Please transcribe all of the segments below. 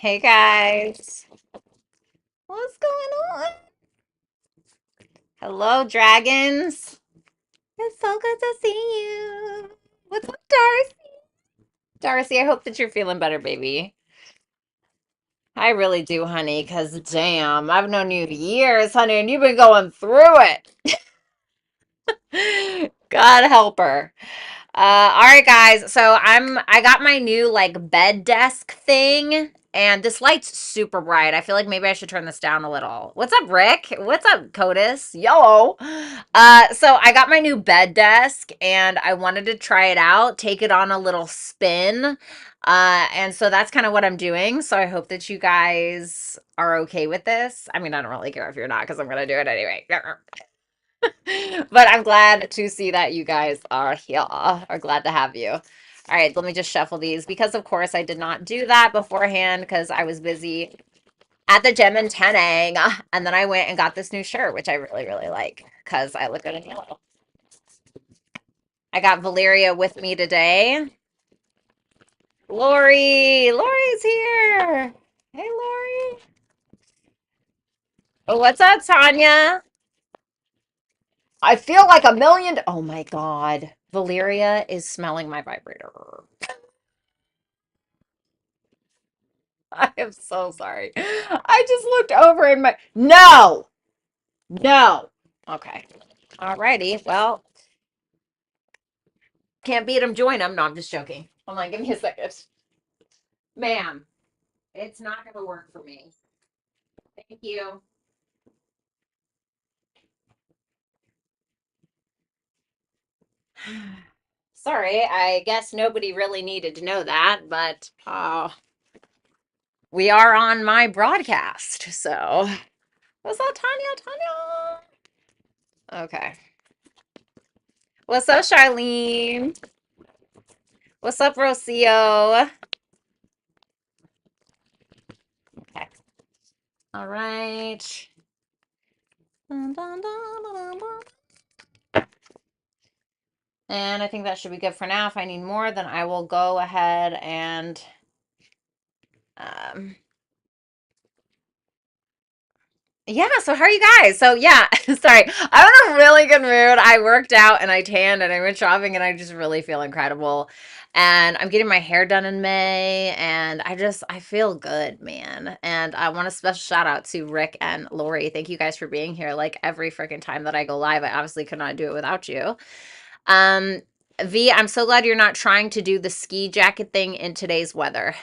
Hey guys, what's going on? Hello, dragons. It's so good to see you. What's up, Darcy? Darcy, I hope that you're feeling better, baby. I really do, honey, because damn, I've known you years, honey, and you've been going through it. God help her. All right, guys. So I got my new like bed desk thing, and this light's super bright. I feel like maybe I should turn this down a little. What's up, Rick? What's up, Codis? Yo. So I got my new bed desk, and I wanted to try it out, take it on a little spin. And so that's kind of what I'm doing. So I hope that you guys are okay with this. I mean, I don't really care if you're not, because I'm gonna do it anyway. But I'm glad to see that you guys are here. Are glad to have you. All right, let me just shuffle these because, of course, I did not do that beforehand because I was busy at the gym and tanning. And then I went and got this new shirt, which I really, really like because I look good in yellow. I got Valeria with me today. Lori's here. Hey, Lori. Oh, what's up, Tanya? I feel like a million. Oh my God. Valeria is smelling my vibrator. I am so sorry. I just looked over and my no, no. Okay. Alrighty. Well, can't beat them, join them. No, I'm just joking. Hold on, give me a second. Ma'am, it's not gonna work for me. Thank you. Sorry, I guess nobody really needed to know that, but we are on my broadcast, so what's up, Tanya? Okay. What's up, Charlene? What's up, Rocio? Okay. All right. Dun, dun, dun, dun, dun. And I think that should be good for now. If I need more, then I will go ahead and um yeah, so how are you guys? So yeah, sorry. I'm in a really good mood. I worked out and I tanned and I went shopping and I just really feel incredible. And I'm getting my hair done in May and I feel good, man. And I want a special shout out to Rick and Lori. Thank you guys for being here. Like every freaking time that I go live, I obviously could not do it without you. Um, V, I'm so glad you're not trying to do the ski jacket thing in today's weather.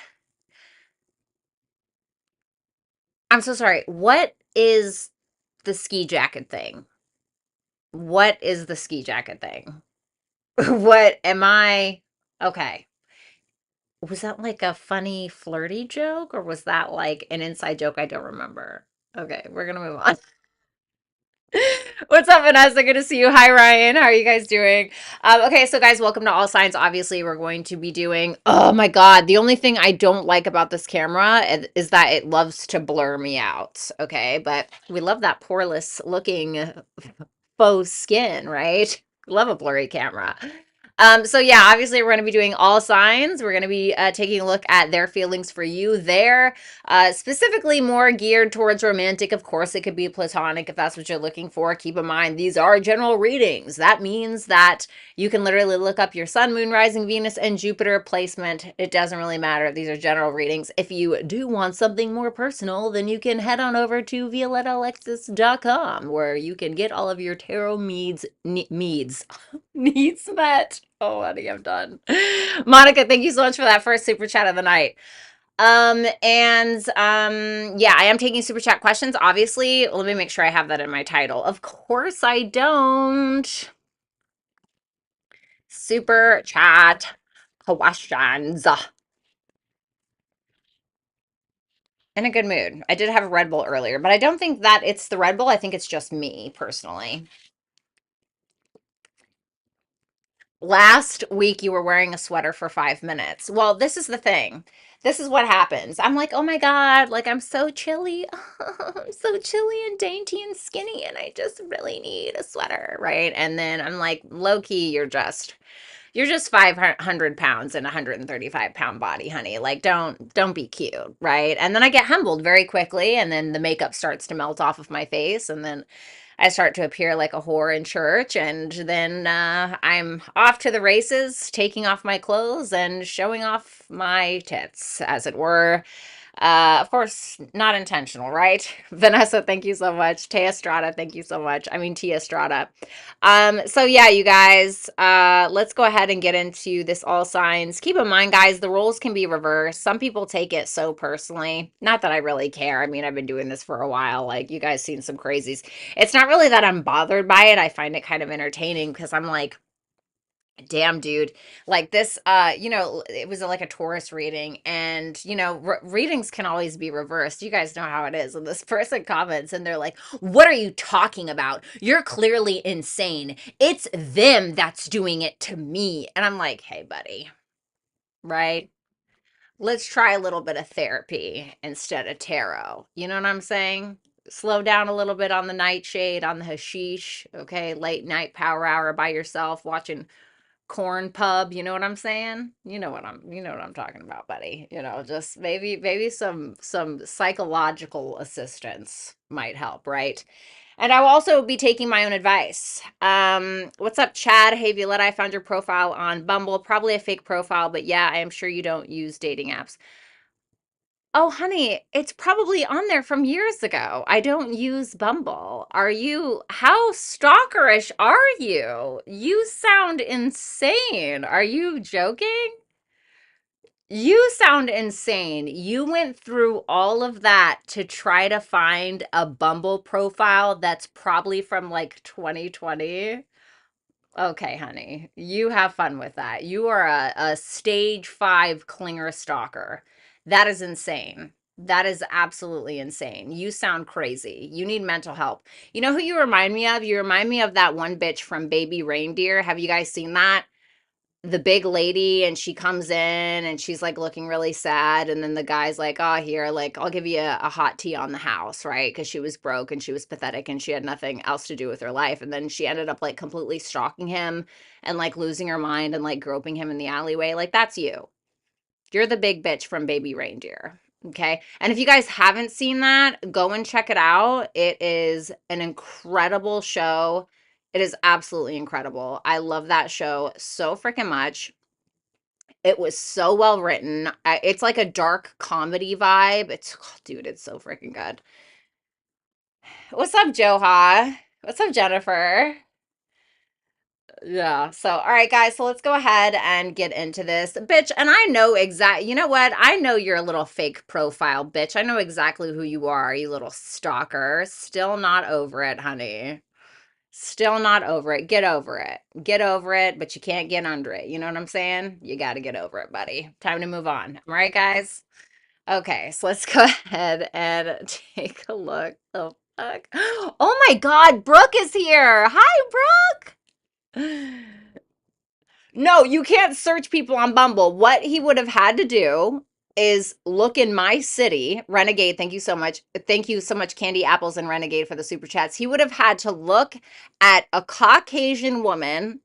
I'm so sorry. What is the ski jacket thing? What is the ski jacket thing? What am I? Okay. Was that like a funny, flirty joke, or was that like an inside joke I don't remember? Okay, we're gonna move on. What's up, Vanessa? Good to see you. Hi, Ryan. How are you guys doing? Okay, so guys, welcome to All Signs. Obviously, we're going to be doing. Oh my God, the only thing I don't like about this camera is that it loves to blur me out. Okay, but we love that poreless looking faux skin, right? Love a blurry camera. So yeah, obviously we're going to be doing all signs. We're going to be taking a look at their feelings for you there, specifically more geared towards romantic. Of course, it could be platonic if that's what you're looking for. Keep in mind, these are general readings. That means that you can literally look up your sun, moon, rising, Venus, and Jupiter placement. It doesn't really matter. These are general readings. If you do want something more personal, then you can head on over to violettalexis.com where you can get all of your tarot needs met. Oh, honey, I'm done. Monica, thank you so much for that first super chat of the night. Yeah, I am taking super chat questions. Obviously, let me make sure I have that in my title. Of course I don't. Super chat questions. In a good mood. I did have a Red Bull earlier, but I don't think that it's the Red Bull. I think it's just me personally. Last week you were wearing a sweater for 5 minutes. Well, this is the thing. This is what happens. I'm like, oh my God, like I'm so chilly. I'm so chilly and dainty and skinny, and I just really need a sweater, right? And then I'm like, low key, you're just You're just 500 pounds and 135-pound body, honey. Like, don't be cute, right? And then I get humbled very quickly, and then the makeup starts to melt off of my face, and then I start to appear like a whore in church, and then I'm off to the races, taking off my clothes and showing off my tits, as it were. Of course, not intentional, right? Vanessa, thank you so much. Tia Estrada, thank you so much. I mean, Tia Estrada. So yeah, you guys, let's go ahead and get into this all signs. Keep in mind, guys, the roles can be reversed. Some people take it so personally. Not that I really care. I mean, I've been doing this for a while. Like, you guys seen some crazies. It's not really that I'm bothered by it. I find it kind of entertaining because I'm like, damn, dude. Like this, it was like a Taurus reading, and readings can always be reversed. You guys know how it is. And this person comments and they're like, "What are you talking about? You're clearly insane. It's them that's doing it to me." And I'm like, "Hey, buddy, right? Let's try a little bit of therapy instead of tarot." You know what I'm saying? Slow down a little bit on the nightshade, on the hashish, okay? Late night power hour by yourself watching corn pub, you know what I'm saying? You know what I'm talking about, buddy. Just maybe some psychological assistance might help, right? And I will also be taking my own advice. What's up, Chad? Hey, Violetta, I found your profile on Bumble. Probably a fake profile, but yeah, I am sure you don't use dating apps. Oh, honey, it's probably on there from years ago. I don't use Bumble. How stalkerish are you? You sound insane. Are you joking? You sound insane. You went through all of that to try to find a Bumble profile that's probably from like 2020. Okay, honey, you have fun with that. You are a stage 5 clinger stalker. That is insane. That is absolutely insane. You sound crazy. You need mental help. You know who you remind me of? You remind me of that one bitch from Baby Reindeer. Have you guys seen that? The big lady, and she comes in and she's like looking really sad, and then the guy's like, "Oh, here, like, I'll give you a hot tea on the house," right? Because she was broke and she was pathetic and she had nothing else to do with her life, and then she ended up like completely stalking him and like losing her mind and like groping him in the alleyway. Like, that's you. You're the big bitch from Baby Reindeer. Okay. And if you guys haven't seen that, go and check it out. It is an incredible show. It is absolutely incredible. I love that show so freaking much. It was so well written. It's like a dark comedy vibe. Dude, it's so freaking good. What's up, Joha? What's up, Jennifer? Yeah. So, all right, guys. So let's go ahead and get into this, bitch. And I know You know what? I know you're a little fake profile, bitch. I know exactly who you are, you little stalker. Still not over it, honey. Still not over it. Get over it. Get over it, but you can't get under it. You know what I'm saying? You got to get over it, buddy. Time to move on. All right, guys? Okay, so let's go ahead and take a look. Oh, fuck. Oh my God, Brooke is here. Hi, Brooke. No, you can't search people on Bumble. What he would have had to do is look in my city, Renegade. Thank you so much. Thank you so much, Candy Apples and Renegade, for the super chats. He would have had to look at a Caucasian woman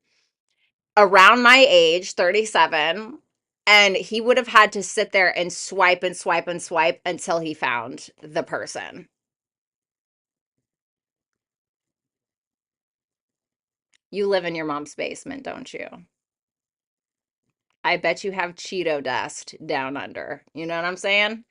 around my age, 37, and he would have had to sit there and swipe and swipe and swipe until he found the person. You live in your mom's basement, don't you? I bet you have Cheeto dust down under. You know what I'm saying?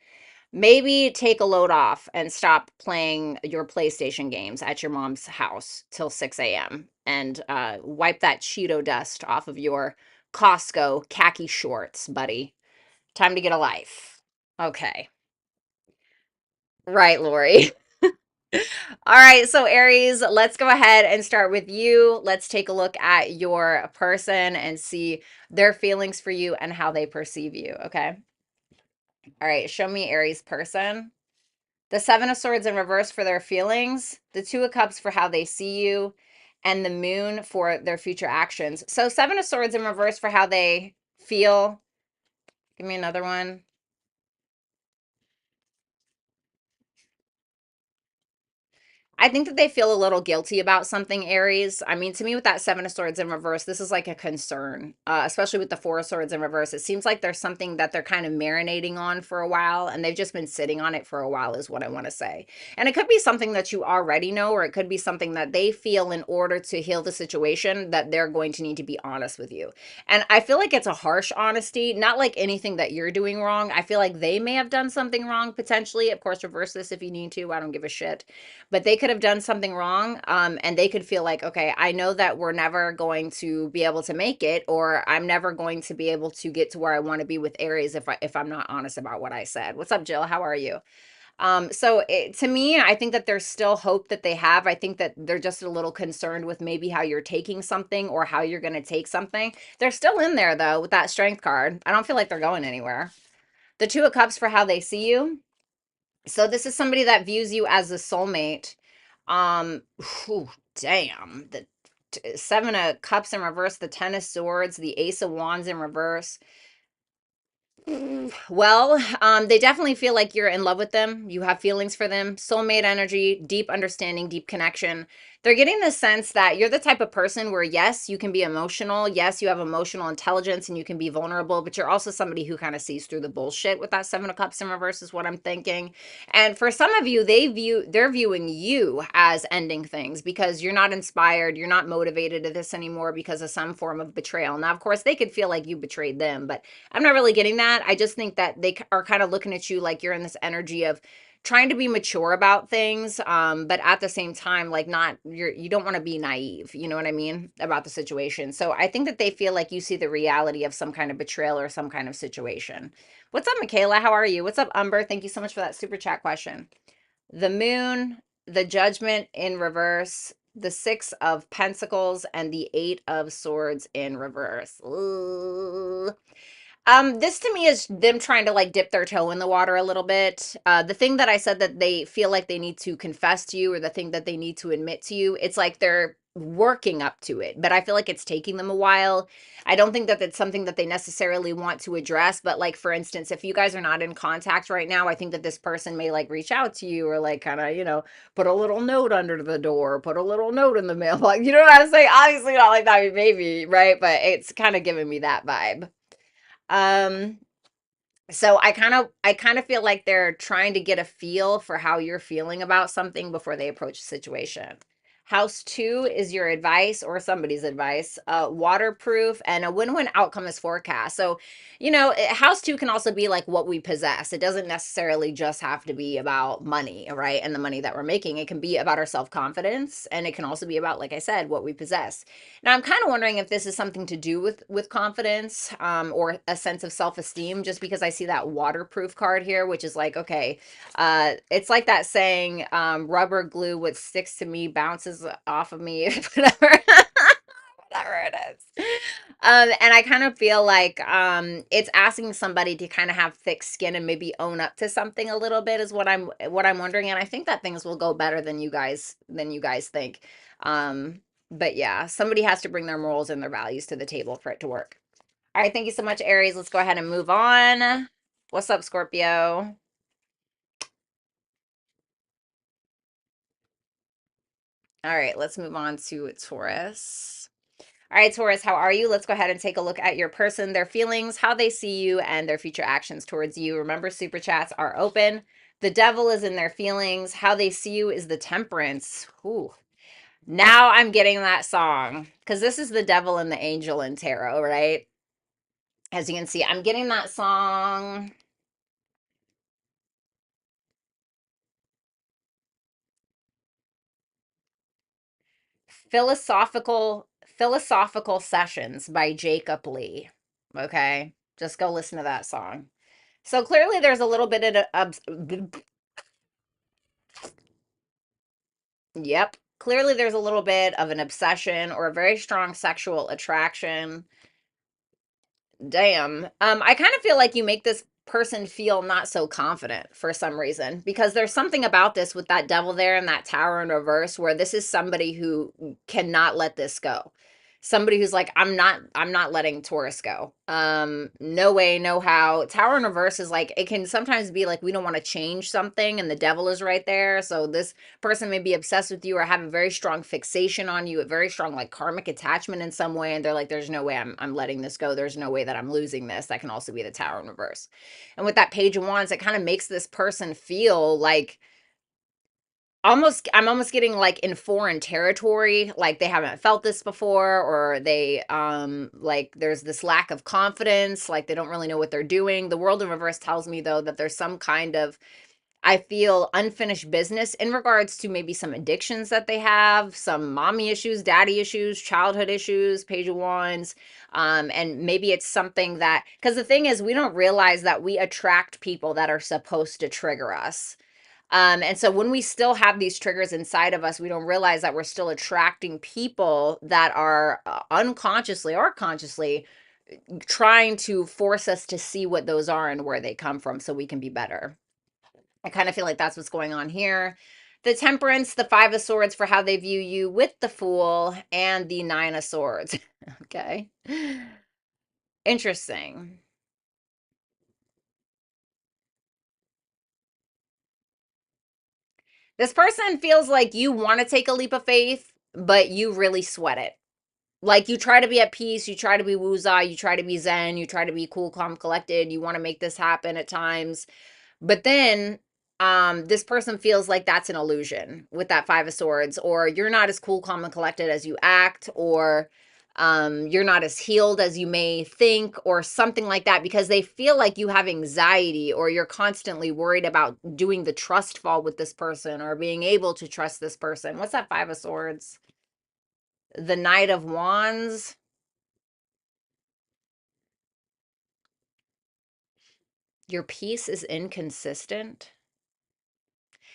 Maybe take a load off and stop playing your PlayStation games at your mom's house till 6 a.m. and wipe that Cheeto dust off of your Costco khaki shorts, buddy. Time to get a life. Okay. Right, Lori. All right, so Aries, let's go ahead and start with you. Let's take a look at your person and see their feelings for you and how they perceive you, okay? All right, show me Aries person. The Seven of Swords in reverse for their feelings, the Two of Cups for how they see you, and the Moon for their future actions. So Seven of Swords in reverse for how they feel. Give me another one. I think that they feel a little guilty about something, Aries. I mean, to me, with that Seven of Swords in reverse, this is like a concern, especially with the Four of Swords in reverse. It seems like there's something that they're kind of marinating on for a while, and they've just been sitting on it for a while, is what I want to say. And it could be something that you already know, or it could be something that they feel in order to heal the situation that they're going to need to be honest with you. And I feel like it's a harsh honesty, not like anything that you're doing wrong. I feel like they may have done something wrong potentially. Of course, reverse this if you need to. I don't give a shit, but they could have done something wrong, and they could feel like, okay, I know that we're never going to be able to make it, or I'm never going to be able to get to where I want to be with Aries if I'm not honest about what I said. What's up, Jill? How are you? To me, I think that there's still hope that they have. I think that they're just a little concerned with maybe how you're taking something or how you're going to take something. They're still in there though with that strength card. I don't feel like they're going anywhere. The Two of Cups for how they see you. So this is somebody that views you as a soulmate. Um, whew, damn. The Seven of Cups in reverse, the Ten of Swords, the Ace of Wands in reverse. Well, they definitely feel like you're in love with them. You have feelings for them, soulmate energy, deep understanding, deep connection. They're getting the sense that you're the type of person where, yes, you can be emotional. Yes, you have emotional intelligence and you can be vulnerable, but you're also somebody who kind of sees through the bullshit with that Seven of Cups in reverse is what I'm thinking. And for some of you, they're viewing you as ending things because you're not inspired, you're not motivated to this anymore because of some form of betrayal. Now, of course, they could feel like you betrayed them, but I'm not really getting that. I just think that they are kind of looking at you like you're in this energy of trying to be mature about things, but at the same time, like not you don't want to be naive, you know what I mean, about the situation. So I think that they feel like you see the reality of some kind of betrayal or some kind of situation. What's up, Michaela? How are you? What's up, Umber? Thank you so much for that super chat question. The Moon, the Judgment in reverse, the Six of Pentacles, and the Eight of Swords in reverse. Ooh. This to me is them trying to like dip their toe in the water a little bit. The thing that I said that they feel like they need to confess to you, or the thing that they need to admit to you, it's like they're working up to it, but I feel like it's taking them a while. I don't think that that's something that they necessarily want to address, but like for instance, if you guys are not in contact right now, I think that this person may like reach out to you or like kind of, put a little note under the door, put a little note in the mail. Like, you know what I'm saying? Obviously not like that, maybe, right? But it's kind of giving me that vibe. Um, so I kind of feel like they're trying to get a feel for how you're feeling about something before they approach the situation. House 2 is your advice or somebody's advice. Waterproof and a win-win outcome is forecast. So, house 2 can also be like what we possess. It doesn't necessarily just have to be about money, right? And the money that we're making. It can be about our self-confidence, and it can also be about, like I said, what we possess. Now, I'm kind of wondering if this is something to do with confidence, or a sense of self-esteem, just because I see that waterproof card here, which is like, okay, it's like that saying, rubber glue, what sticks to me bounces off of me, whatever. Whatever it is. And I kind of feel like it's asking somebody to kind of have thick skin and maybe own up to something a little bit is what I'm wondering. And I think that things will go better than you guys think. But yeah, somebody has to bring their morals and their values to the table for it to work. All right, thank you so much, Aries. Let's go ahead and move on. What's up, Scorpio? All right, let's move on to Taurus. All right, Taurus, how are you? Let's go ahead and take a look at your person, their feelings, how they see you, and their future actions towards you. Remember, super chats are open. The devil is in their feelings. How they see you is the temperance. Ooh. Now I'm getting that song because this is the devil and the angel in tarot, right? As you can see, I'm getting that song. Philosophical Sessions by Jacob Lee. Okay, just go listen to that song. So clearly there's a little bit of yep. Clearly there's a little bit of an obsession or a very strong sexual attraction. Damn. I kind of feel like you make this person feel not so confident for some reason because there's something about this with that devil there and that tower in reverse where this is somebody who cannot let this go. somebody who's like, I'm not letting Taurus go. No way, no how. Tower in reverse is like, it can sometimes be like we don't want to change something and the devil is right there. So this person may be obsessed with you or have a very strong fixation on you, a very strong like karmic attachment in some way, and they're like, there's no way I'm letting this go. There's no way that I'm losing this. That can also be the Tower in reverse. And with that Page of Wands, it kind of makes this person feel like I'm almost getting like in foreign territory, like they haven't felt this before, or they like there's this lack of confidence, like they don't really know what they're doing. The world in reverse tells me though that there's some kind of, I feel, unfinished business in regards to maybe some addictions that they have, some mommy issues, daddy issues, childhood issues, Page of Wands. And maybe it's something that, because the thing is, we don't realize that we attract people that are supposed to trigger us. And so when we still have these triggers inside of us, we don't realize that we're still attracting people that are unconsciously or consciously trying to force us to see what those are and where they come from so we can be better. I kind of feel like that's what's going on here. The Temperance, the Five of Swords for how they view you with the Fool, and the Nine of Swords. Okay. Interesting. This person feels like you want to take a leap of faith, but you really sweat it. Like you try to be at peace, you try to be woozah, you try to be zen, you try to be cool, calm, collected, you want to make this happen at times. But then this person feels like that's an illusion with that Five of Swords, or you're not as cool, calm, and collected as you act, or you're not as healed as you may think, or something like that, because they feel like you have anxiety or you're constantly worried about doing the trust fall with this person or being able to trust this person. What's that Five of Swords? The Knight of Wands. Your peace is inconsistent.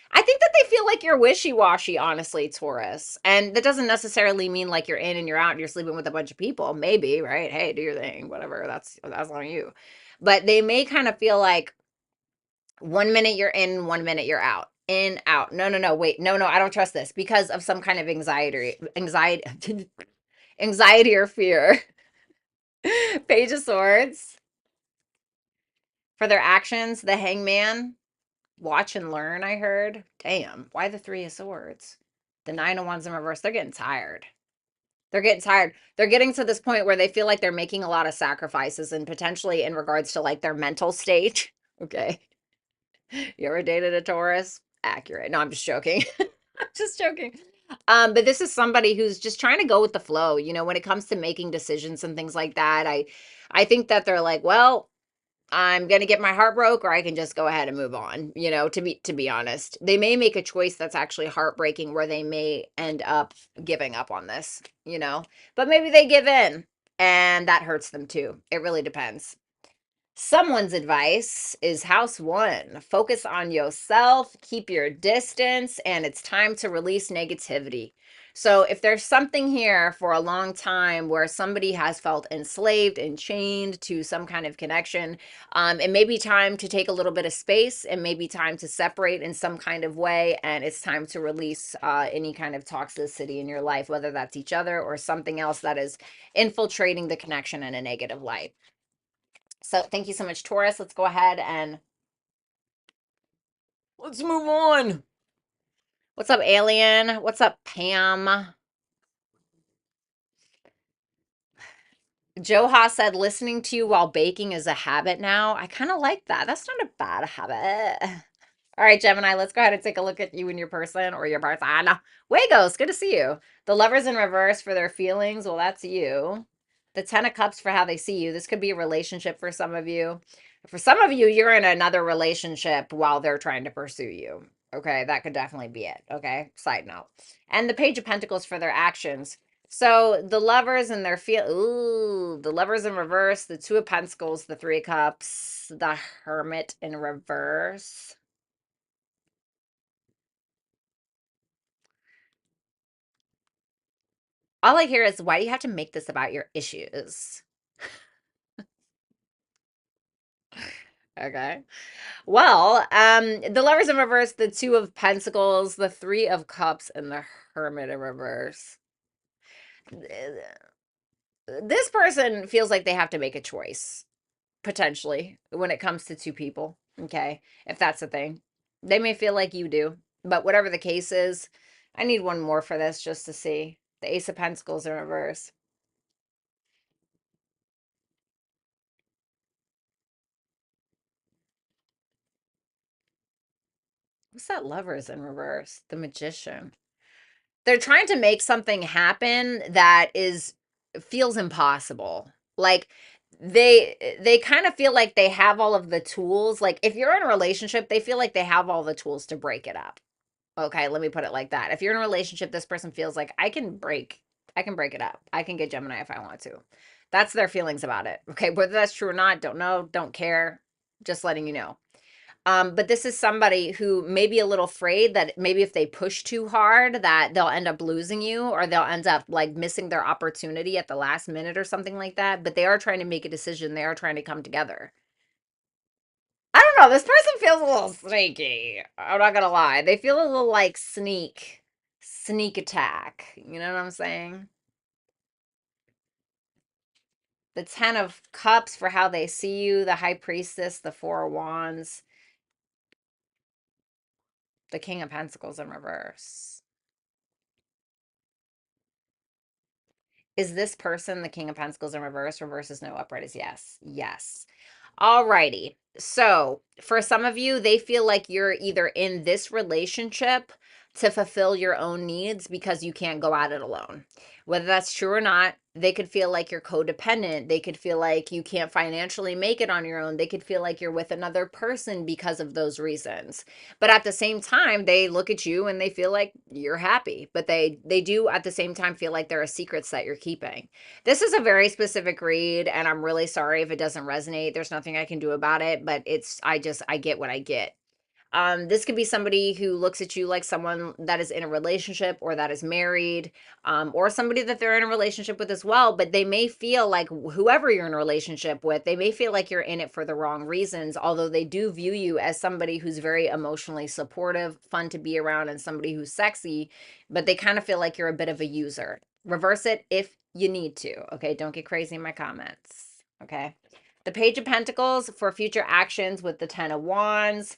I think that they feel like you're wishy-washy, honestly, Taurus. And that doesn't necessarily mean like you're in and you're out and you're sleeping with a bunch of people. Maybe, right? Hey, do your thing, whatever. That's on you. But they may kind of feel like 1 minute you're in, 1 minute you're out. In, out. No, no, no. Wait. No, no, I don't trust this because of some kind of anxiety or fear. Page of Swords for their actions, the Hangman. Watch and learn, I heard. Damn, why the Three of Swords? The Nine of Wands in reverse. They're getting tired. They're getting tired. They're getting to this point where they feel like they're making a lot of sacrifices and potentially in regards to like their mental state. Okay. You ever dated a Taurus? Accurate. No, I'm just joking. I'm just joking. But this is somebody who's just trying to go with the flow, you know, when it comes to making decisions and things like that. I think that they're like, well, I'm gonna get my heart broke, or I can just go ahead and move on. You know, to be honest, they may make a choice that's actually heartbreaking, where they may end up giving up on this. You know, but maybe they give in, and that hurts them too. It really depends. Someone's advice is house one. Focus on yourself, keep your distance, and it's time to release negativity. So, if there's something here for a long time where somebody has felt enslaved and chained to some kind of connection, it may be time to take a little bit of space. It may be time to separate in some kind of way, and it's time to release any kind of toxicity in your life, whether that's each other or something else that is infiltrating the connection in a negative light. So thank you so much, Taurus. Let's go ahead and let's move on. What's up, Alien? What's up, Pam? Joha said listening to you while baking is a habit now. I kind of like that. That's not a bad habit. All right, Gemini, let's go ahead and take a look at you and your person or your person. Wagos, good to see you. The Lovers in reverse for their feelings. Well, that's you. The Ten of Cups for how they see you. This could be a relationship for some of you. For some of you, you're in another relationship while they're trying to pursue you. Okay, that could definitely be it. Okay, side note. And the Page of Pentacles for their actions. So the lovers and their the lovers in reverse, the Two of Pentacles, the Three of Cups, the Hermit in reverse. All I hear is, why do you have to make this about your issues? Okay. Well, the Lovers in reverse, the Two of Pentacles, the Three of Cups, and the Hermit in reverse. this person feels like they have to make a choice, potentially, when it comes to two people. Okay. If that's the thing, they may feel like you do, but whatever the case is, I need one more for this just to see. The Ace of Pentacles in reverse. What's that Lovers in reverse? The Magician. They're trying to make something happen that is feels impossible. Like they kind of feel like they have all of the tools. Like if you're in a relationship, they feel like they have all the tools to break it up. Okay, let me put it like that. If you're in a relationship, this person feels like I can break it up. I can get Gemini if I want to. That's their feelings about it. Okay, whether that's true or not, don't know, don't care. Just letting you know. But this is somebody who may be a little afraid that maybe if they push too hard that they'll end up losing you, or they'll end up like missing their opportunity at the last minute or something like that. But they are trying to make a decision. They are trying to come together. I don't know. This person feels a little sneaky. I'm not gonna lie. They feel a little like sneak attack. You know what I'm saying? The 10 of Cups for how they see you, the High Priestess, the Four of Wands, the King of Pentacles in reverse. Is this person the King of Pentacles in reverse? Reverse is no, upright is yes. Yes. Alrighty. So for some of you, they feel like you're either in this relationship to fulfill your own needs because you can't go at it alone. Whether that's true or not, they could feel like you're codependent. They could feel like you can't financially make it on your own. They could feel like you're with another person because of those reasons. But at the same time, they look at you and they feel like you're happy. But they do at the same time feel like there are secrets that you're keeping. This is a very specific read, and I'm really sorry if it doesn't resonate. There's nothing I can do about it, but I get what I get. This could be somebody who looks at you like someone that is in a relationship or that is married, or somebody that they're in a relationship with as well, but they may feel like whoever you're in a relationship with, they may feel like you're in it for the wrong reasons, although they do view you as somebody who's very emotionally supportive, fun to be around, and somebody who's sexy, but they kind of feel like you're a bit of a user. Reverse it if you need to, okay? Don't get crazy in my comments, okay? The Page of Pentacles for future actions with the 10 of Wands,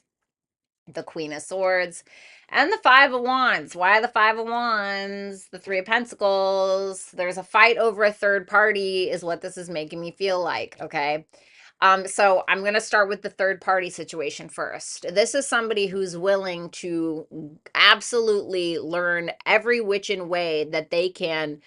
the Queen of Swords, and the Five of Wands. Why the Five of Wands? The Three of Pentacles. There's a fight over a third party is what this is making me feel like, okay? So I'm going to start with the third party situation first. This is somebody who's willing to absolutely learn every which in way that they can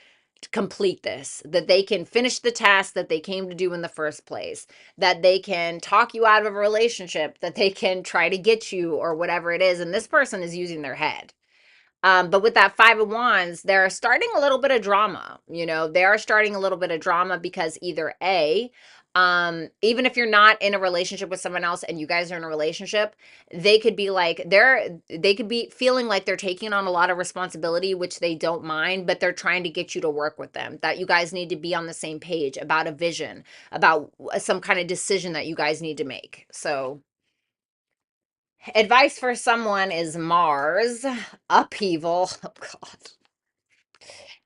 complete this, that they can finish the task that they came to do in the first place, that they can talk you out of a relationship, that they can try to get you or whatever it is. And this person is using their head. But with that Five of Wands, they're starting a little bit of drama. You know, they are starting a little bit of drama because either A, even if you're not in a relationship with someone else and you guys are in a relationship, they could be like they could be feeling like they're taking on a lot of responsibility, which they don't mind, but they're trying to get you to work with them. That you guys need to be on the same page about a vision, about some kind of decision that you guys need to make. So advice for someone is Mars, upheaval. Oh God.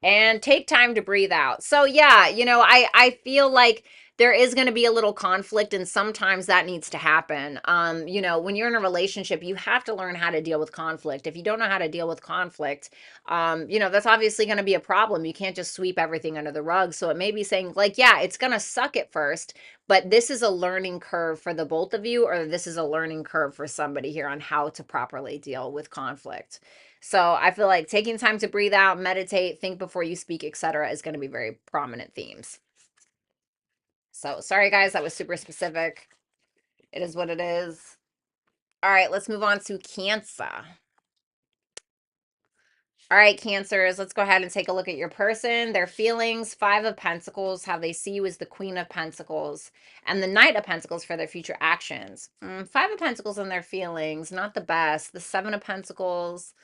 And take time to breathe out. So yeah, you know, I feel like there is going to be a little conflict, and sometimes that needs to happen. You know, when you're in a relationship, you have to learn how to deal with conflict. If you don't know how to deal with conflict, you know, that's obviously going to be a problem. You can't just sweep everything under the rug. So it may be saying like, yeah, it's going to suck at first, but this is a learning curve for the both of you, or this is a learning curve for somebody here on how to properly deal with conflict. So I feel like taking time to breathe out, meditate, think before you speak, etc., is going to be very prominent themes. So sorry, guys, that was super specific. It is what it is. All right, let's move on to Cancer. All right, Cancers, let's go ahead and take a look at your person, their feelings, Five of Pentacles, how they see you as the Queen of Pentacles, and the Knight of Pentacles for their future actions. Five of Pentacles and their feelings, not the best. The Seven of Pentacles,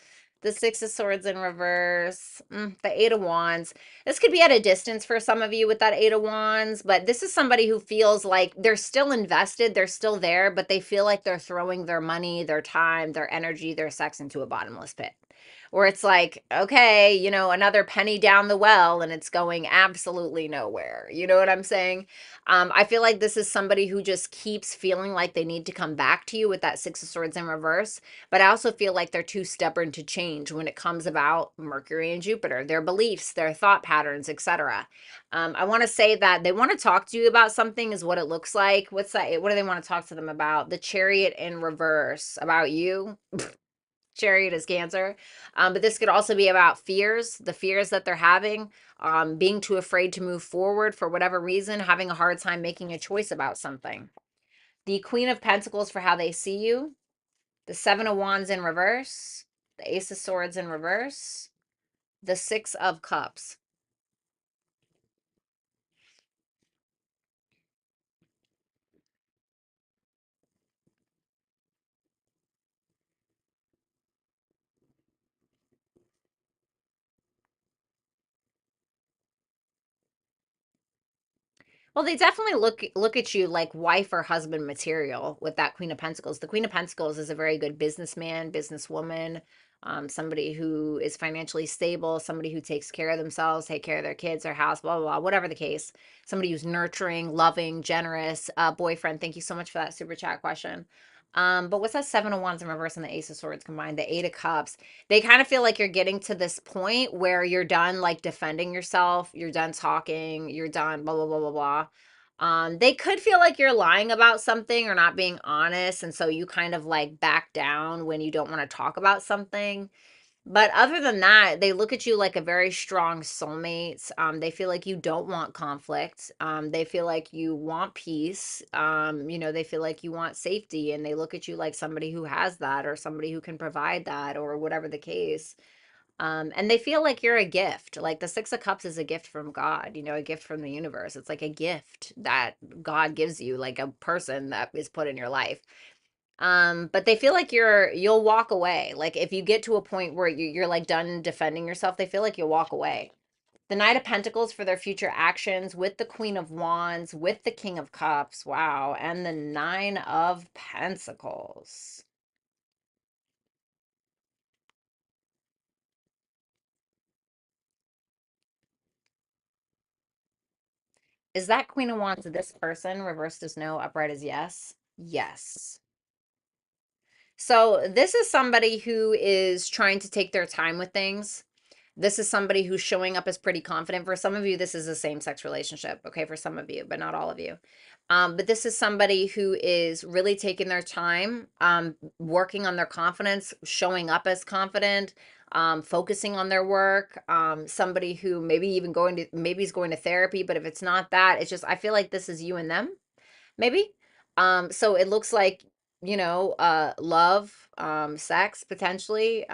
the Six of Swords in reverse, the Eight of Wands. This could be at a distance for some of you with that Eight of Wands, but this is somebody who feels like they're still invested, they're still there, but they feel like they're throwing their money, their time, their energy, their sex into a bottomless pit. Where it's like, okay, another penny down the well and it's going absolutely nowhere. You know what I'm saying? I feel like this is somebody who just keeps feeling like they need to come back to you with that Six of Swords in reverse. But I also feel like they're too stubborn to change when it comes about Mercury and Jupiter, their beliefs, their thought patterns, etc. I want to say that they want to talk to you about something, is what it looks like. What's that? What do they want to talk to them about? The Chariot in reverse, about you. Chariot is Cancer. But this could also be about fears, the fears that they're having, being too afraid to move forward for whatever reason, having a hard time making a choice about something. The Queen of Pentacles for how they see you, the Seven of Wands in reverse, the Ace of Swords in reverse, the Six of Cups. Well, they definitely look at you like wife or husband material with that Queen of Pentacles. The Queen of Pentacles is a very good businessman, businesswoman, somebody who is financially stable, somebody who takes care of themselves, take care of their kids, their house, blah, blah, blah, whatever the case. Somebody who's nurturing, loving, generous, boyfriend. Thank you so much for that super chat question. But what's that Seven of Wands in reverse and the Ace of Swords combined? The Eight of Cups. They kind of feel like you're getting to this point where you're done like defending yourself, you're done talking, you're done blah blah blah blah blah. They could feel like you're lying about something or not being honest, and so you kind of like back down when you don't want to talk about something. But other than that, they look at you like a very strong soulmate. They feel like you don't want conflict. They feel like you want peace. They feel like you want safety, and they look at you like somebody who has that or somebody who can provide that or whatever the case. And they feel like you're a gift. Like the Six of Cups is a gift from God, a gift from the universe. It's like a gift that God gives you, like a person that is put in your life. But they feel like you'll walk away. Like if you get to a point where you're like done defending yourself, they feel like you'll walk away. The Knight of Pentacles for their future actions with the Queen of Wands, with the King of Cups, wow, and the Nine of Pentacles. Is that Queen of Wands this person? Reversed as no, upright as yes? Yes. So this is somebody who is trying to take their time with things. This is somebody who's showing up as pretty confident. For some of you, this is a same-sex relationship, okay, for some of you, but not all of you. But this is somebody who is really taking their time, working on their confidence, showing up as confident, focusing on their work. Somebody who maybe is going to therapy, but if it's not that, it's just, I feel like this is you and them, maybe. So it looks like, love, sex potentially,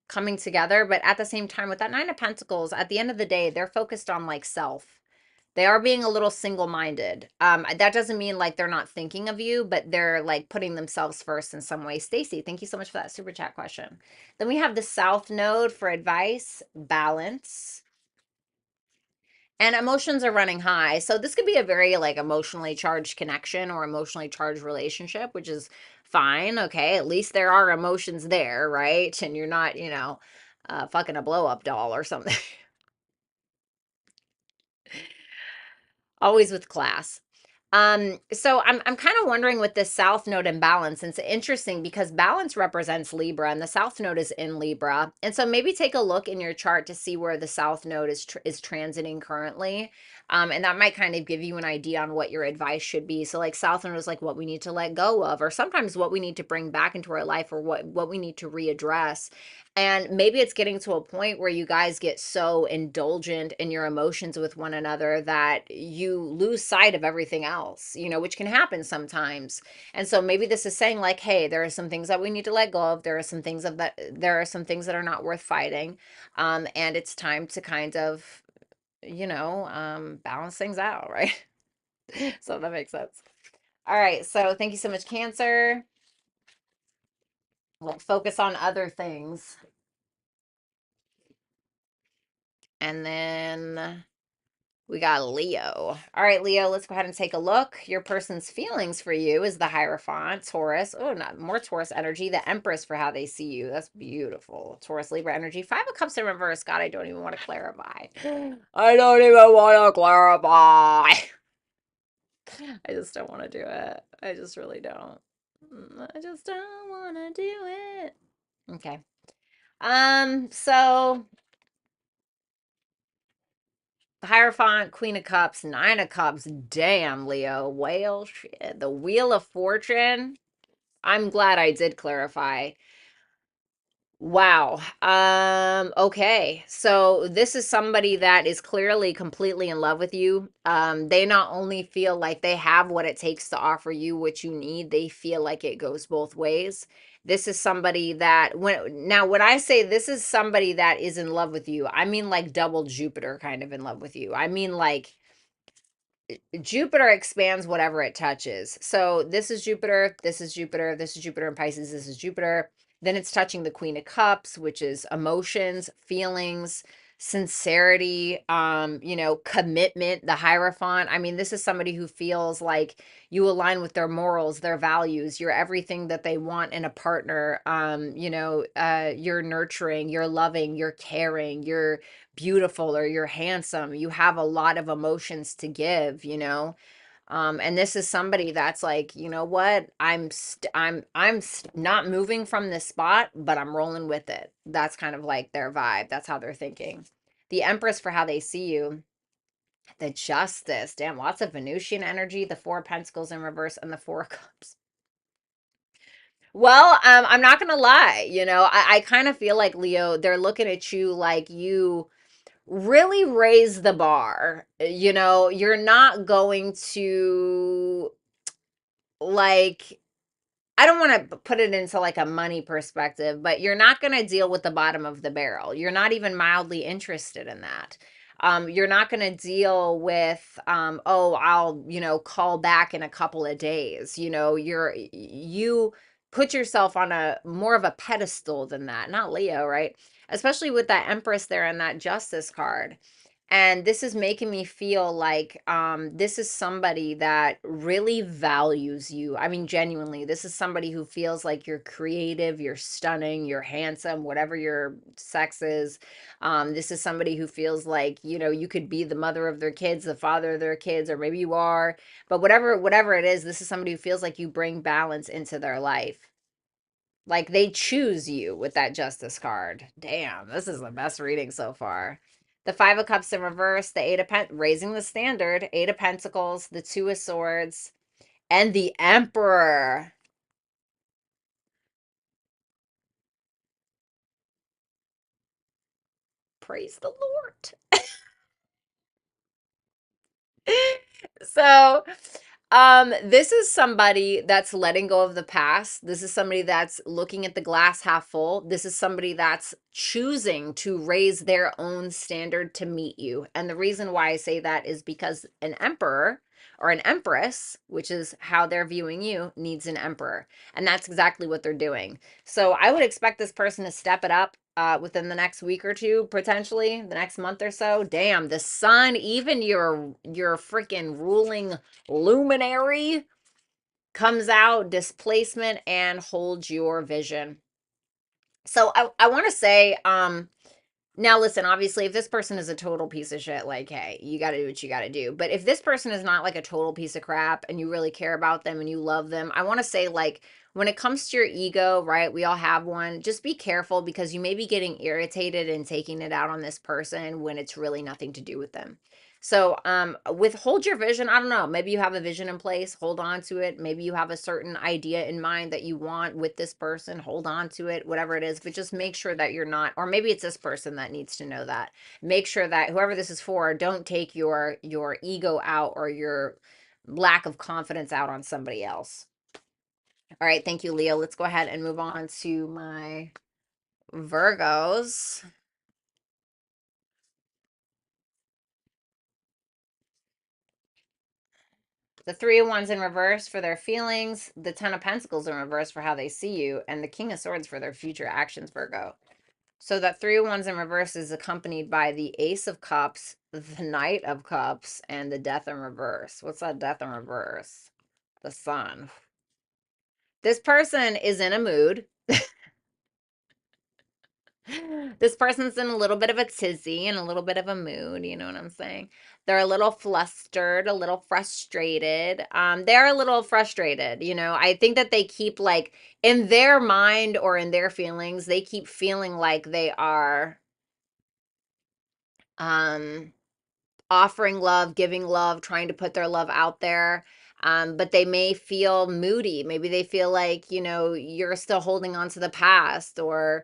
coming together, but at the same time with that Nine of Pentacles, at the end of the day, they're focused on like self. They are being a little single-minded. That doesn't mean like they're not thinking of you, but they're like putting themselves first in some way. Stacy, thank you so much for that super chat question. Then we have the South Node for advice, balance, and emotions are running high. So this could be a very like emotionally charged connection or emotionally charged relationship, which is fine. Okay. At least there are emotions there, right? And you're not, fucking a blow up doll or something. Always with class. So I'm kind of wondering with this South Node and balance, and it's interesting because balance represents Libra and the South Node is in Libra. And so maybe take a look in your chart to see where the South Node is transiting currently. And that might kind of give you an idea on what your advice should be. So like South Node is like what we need to let go of, or sometimes what we need to bring back into our life, or what we need to readdress. And maybe it's getting to a point where you guys get so indulgent in your emotions with one another that you lose sight of everything else, which can happen sometimes. And so maybe this is saying like, hey, there are some things that we need to let go of. There are some things that are not worth fighting. And it's time to kind of, balance things out, right? So that makes sense. All right. So thank you so much, Cancer. Let's focus on other things. And then We got Leo. All right, Leo, let's go ahead and take a look. Your person's feelings for you is the Hierophant, Taurus. Oh, not more Taurus energy. The Empress for how they see you. That's beautiful. Taurus, Libra energy. Five of Cups in reverse. God, I don't even want to clarify. I don't even want to clarify. I just don't want to do it. I just really don't. I just don't want to do it. Okay. So the Hierophant, Queen of Cups, Nine of Cups. Damn, Leo. Whale shit. The Wheel of Fortune. I'm glad I did clarify. Wow. Okay. So this is somebody that is clearly completely in love with you. They not only feel like they have what it takes to offer you what you need, they feel like it goes both ways. This is somebody that when I say this is somebody that is in love with you, I mean like double Jupiter kind of in love with you. I mean like Jupiter expands whatever it touches. So this is Jupiter, this is Jupiter, this is Jupiter in Pisces, this is Jupiter. Then it's touching the Queen of Cups, which is emotions, feelings, sincerity, commitment, the Hierophant. I mean, this is somebody who feels like you align with their morals, their values, you're everything that they want in a partner. You're nurturing, you're loving, you're caring, you're beautiful or you're handsome. You have a lot of emotions to give. And this is somebody that's like, you know what? Not moving from this spot, but I'm rolling with it. That's kind of like their vibe. That's how they're thinking. The Empress for how they see you. The Justice. Damn, lots of Venusian energy, the Four of Pentacles in reverse and the Four of Cups. Well, I'm not gonna lie, I kind of feel like Leo, they're looking at you like you really raise the bar. You're not going to like I don't want to put it into like a money perspective, but you're not going to deal with the bottom of the barrel. You're not even mildly interested in that. You're not going to deal with, oh, I'll, call back in a couple of days. You put yourself on a more of a pedestal than that, not Leo, right? Especially with that Empress there and that Justice card. And this is making me feel like this is somebody that really values you. I mean, genuinely, this is somebody who feels like you're creative, you're stunning, you're handsome, whatever your sex is. This is somebody who feels like, you could be the mother of their kids, the father of their kids, or maybe you are. But whatever it is, this is somebody who feels like you bring balance into their life. Like they choose you with that Justice card. Damn, this is the best reading so far. The Five of Cups in reverse, the raising the standard, Eight of Pentacles, the Two of Swords, and the Emperor. Praise the Lord. So, this is somebody that's letting go of the past. This is somebody that's looking at the glass half full. This is somebody that's choosing to raise their own standard to meet you. And the reason why I say that is because an emperor or an empress, which is how they're viewing you, needs an emperor. And that's exactly what they're doing. So I would expect this person to step it up within the next week or two, potentially the next month or so. Damn, the sun, even your freaking ruling luminary comes out, displacement, and holds your vision. So I want to say, now listen, obviously, if this person is a total piece of shit, like, hey, you got to do what you got to do. But if this person is not like a total piece of crap and you really care about them and you love them, I want to say, like, when it comes to your ego, right? We all have one. Just be careful because you may be getting irritated and taking it out on this person when it's really nothing to do with them. So, hold your vision. I don't know. Maybe you have a vision in place. Hold on to it. Maybe you have a certain idea in mind that you want with this person. Hold on to it, whatever it is. But just make sure that you're not, or maybe it's this person that needs to know that. Make sure that whoever this is for, don't take your ego out or your lack of confidence out on somebody else. All right, thank you, Leo. Let's go ahead and move on to my Virgos. The Three of Wands in reverse for their feelings, the Ten of Pentacles in reverse for how they see you, and the King of Swords for their future actions, Virgo. So that Three of Wands in reverse is accompanied by the Ace of Cups, the Knight of Cups and the Death in reverse. What's that Death in reverse? The Sun. This person is in a mood. This person's in a little bit of a tizzy and a little bit of a mood, you know what I'm saying? They're a little flustered, a little frustrated. They're a little frustrated, you know. I think that they keep like in their mind or in their feelings, they keep feeling like they are um offering love, giving love, trying to put their love out there. But they may feel moody. Maybe they feel like, you know, you're still holding on to the past, or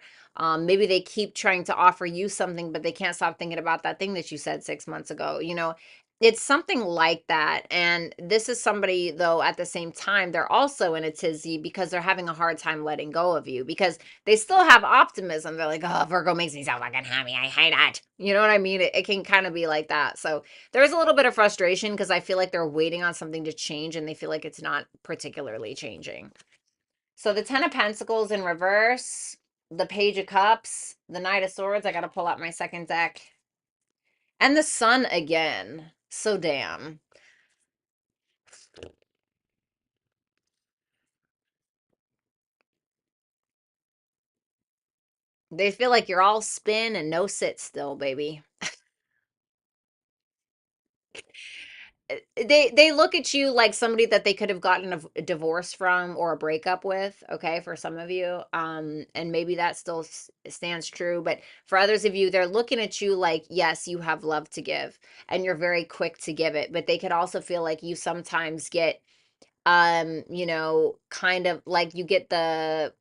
maybe they keep trying to offer you something, but they can't stop thinking about that thing that you said 6 months ago. You know, it's something like that. And this is somebody, though, at the same time, they're also in a tizzy because they're having a hard time letting go of you because they still have optimism. They're like, oh, Virgo makes me so fucking happy. I hate it. You know what I mean? It can kind of be like that. So there's a little bit of frustration because I feel like they're waiting on something to change and they feel like it's not particularly changing. So the Ten of Pentacles in reverse, the Page of Cups, the Knight of Swords. I got to pull out my second deck. And the Sun again. So damn. They feel like you're all spin and no sit still, baby. They look at you like somebody that they could have gotten a divorce from or a breakup with, okay, for some of you. And maybe that still stands true, but for others of you, they're looking at you like, yes, you have love to give and you're very quick to give it, but they could also feel like you sometimes get you know, kind of like you get the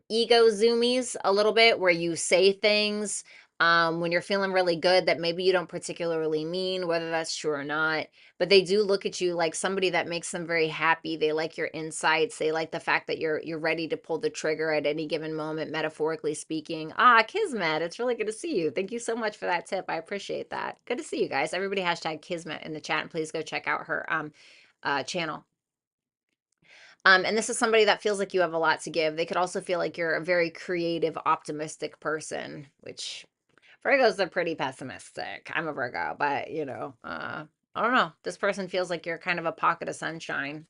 ego zoomies a little bit where you say things when you're feeling really good that maybe you don't particularly mean, whether that's true or not. But they do look at you like somebody that makes them very happy. They like your insights. They like the fact that you're ready to pull the trigger at any given moment, metaphorically speaking. Ah, Kismet, it's really good to see you. Thank you so much for that tip. I appreciate that. Good to see you guys. Everybody hashtag Kismet in the chat, and please go check out her channel. And this is somebody that feels like you have a lot to give. They could also feel like you're a very creative, optimistic person, which Virgos are pretty pessimistic. I'm a Virgo, but you know, I don't know. This person feels like you're kind of a pocket of sunshine.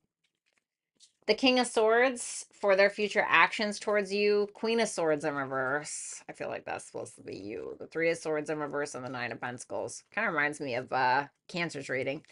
The King of Swords for their future actions towards you. Queen of Swords in reverse. I feel like that's supposed to be you. The Three of Swords in reverse and the Nine of Pentacles. Kind of reminds me of Cancer's reading.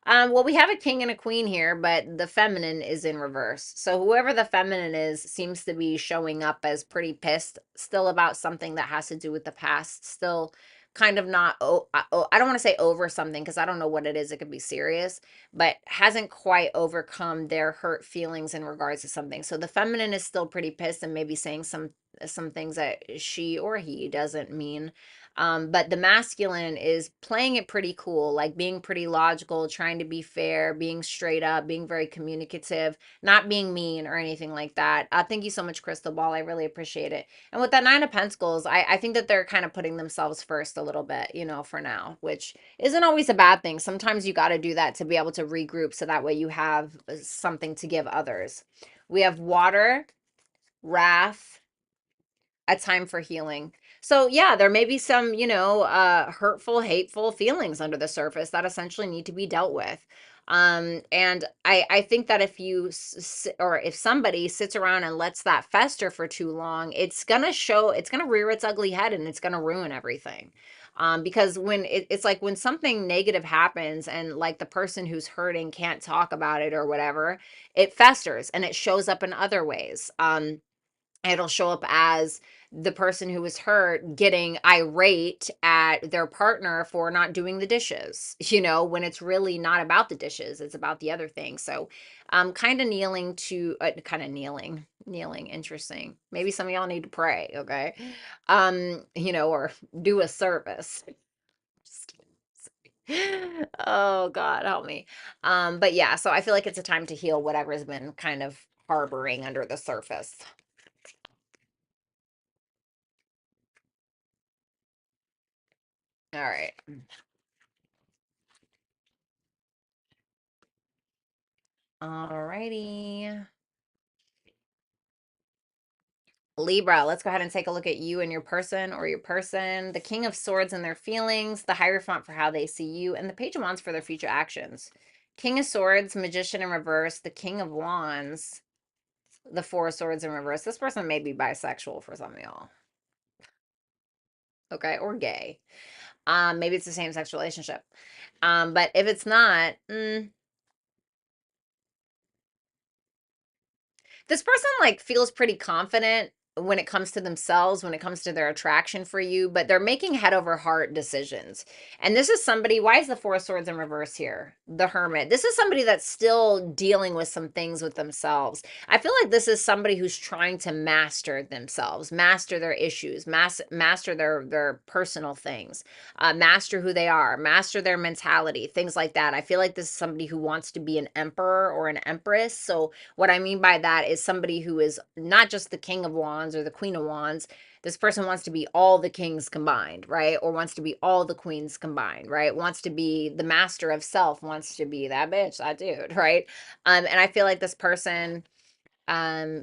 Well, we have a king and a queen here, but the feminine is in reverse. So whoever the feminine is seems to be showing up as pretty pissed still about something that has to do with the past. Still kind of not, I don't want to say over something because I don't know what it is. It could be serious, but hasn't quite overcome their hurt feelings in regards to something. So the feminine is still pretty pissed and maybe saying some things that she or he doesn't mean. But the masculine is playing it pretty cool, like being pretty logical, trying to be fair, being straight up, being very communicative, not being mean or anything like that. Thank you so much, Crystal Ball. I really appreciate it. And with that Nine of Pentacles, I think that they're kind of putting themselves first a little bit, you know, for now, which isn't always a bad thing. Sometimes you got to do that to be able to regroup so that way you have something to give others. We have water, wrath, a time for healing. So yeah, there may be some, you know, hurtful, hateful feelings under the surface that essentially need to be dealt with. And I think that if you or if somebody sits around and lets that fester for too long, it's gonna show, it's gonna rear its ugly head and it's gonna ruin everything. Because when it's like when something negative happens and like the person who's hurting can't talk about it or whatever, it festers and it shows up in other ways. It'll show up as the person who was hurt getting irate at their partner for not doing the dishes, you know, when it's really not about the dishes, it's about the other thing. So kind of kneeling to kind of kneeling, interesting. Maybe some of y'all need to pray, okay? You know, or do a service. Oh God, help me. But yeah, so I feel like it's a time to heal whatever's been kind of harboring under the surface. All right. All righty. Libra, let's go ahead and take a look at you and your person or your person. The King of Swords and their feelings, the Hierophant for how they see you, and the Page of Wands for their future actions. King of Swords, Magician in reverse, the King of Wands, the Four of Swords in reverse. This person may be bisexual for some of y'all. Okay, or gay. Maybe it's a same-sex relationship. But if it's not, this person like feels pretty confident when it comes to themselves, when it comes to their attraction for you, but they're making head over heart decisions. And this is somebody, why is the Four of Swords in reverse here? The Hermit. This is somebody that's still dealing with some things with themselves. I feel like this is somebody who's trying to master themselves, master their issues, master their personal things, master who they are, master their mentality, things like that. I feel like this is somebody who wants to be an emperor or an empress. So what I mean by that is somebody who is not just the King of Wands or the Queen of Wands. This person wants to be all the kings combined, right? Or wants to be all the queens combined, right? Wants to be the master of self, wants to be that bitch, that dude, right? And I feel like this person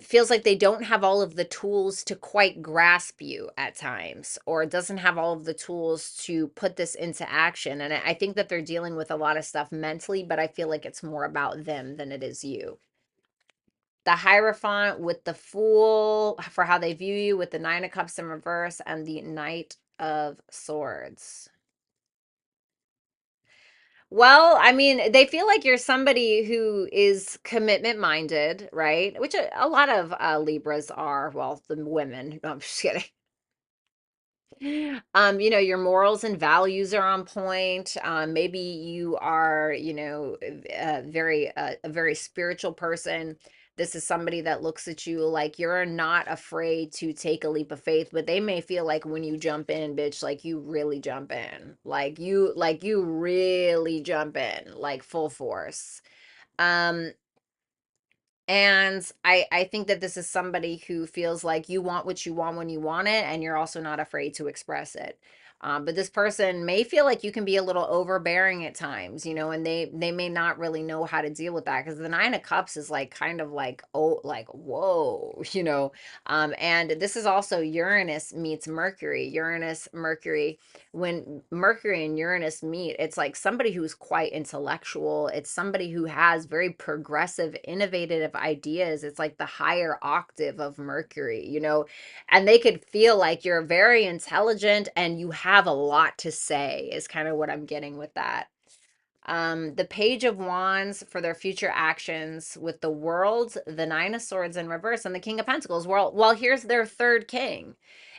feels like they don't have all of the tools to quite grasp you at times, or doesn't have all of the tools to put this into action. And I think that they're dealing with a lot of stuff mentally, but I feel like it's more about them than it is you. The Hierophant with the Fool for how they view you, with the Nine of Cups in reverse, and the Knight of Swords. Well, I mean, they feel like you're somebody who is commitment minded, right? Which a lot of Libras are. Well, the women. No, I'm just kidding. Your morals and values are on point. Maybe you are, a very spiritual person. This is somebody that looks at you like you're not afraid to take a leap of faith, but they may feel like when you jump in, bitch, like you really jump in. Like you really jump in, like full force. Um, and I think that this is somebody who feels like you want what you want when you want it, and you're also not afraid to express it. But this person may feel like you can be a little overbearing at times, and they may not really know how to deal with that, because the Nine of Cups is like kind of like, oh, like whoa, and this is also Uranus meets Mercury. Uranus, Mercury. When Mercury and Uranus meet, it's like somebody who's quite intellectual. It's somebody who has very progressive, innovative ideas. It's like the higher octave of Mercury, and they could feel like you're very intelligent and you have a lot to say, is kind of what I'm getting with that. The Page of Wands for their future actions, with the World, the Nine of Swords in reverse, and the King of Pentacles. Well, here's their third king.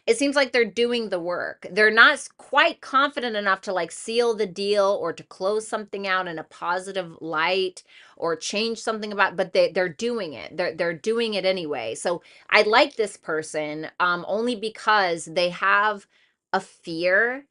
It seems like they're doing the work. They're not quite confident enough to like seal the deal or to close something out in a positive light or change something about, but they're doing it. They're doing it anyway. So I like this person only because they have a fear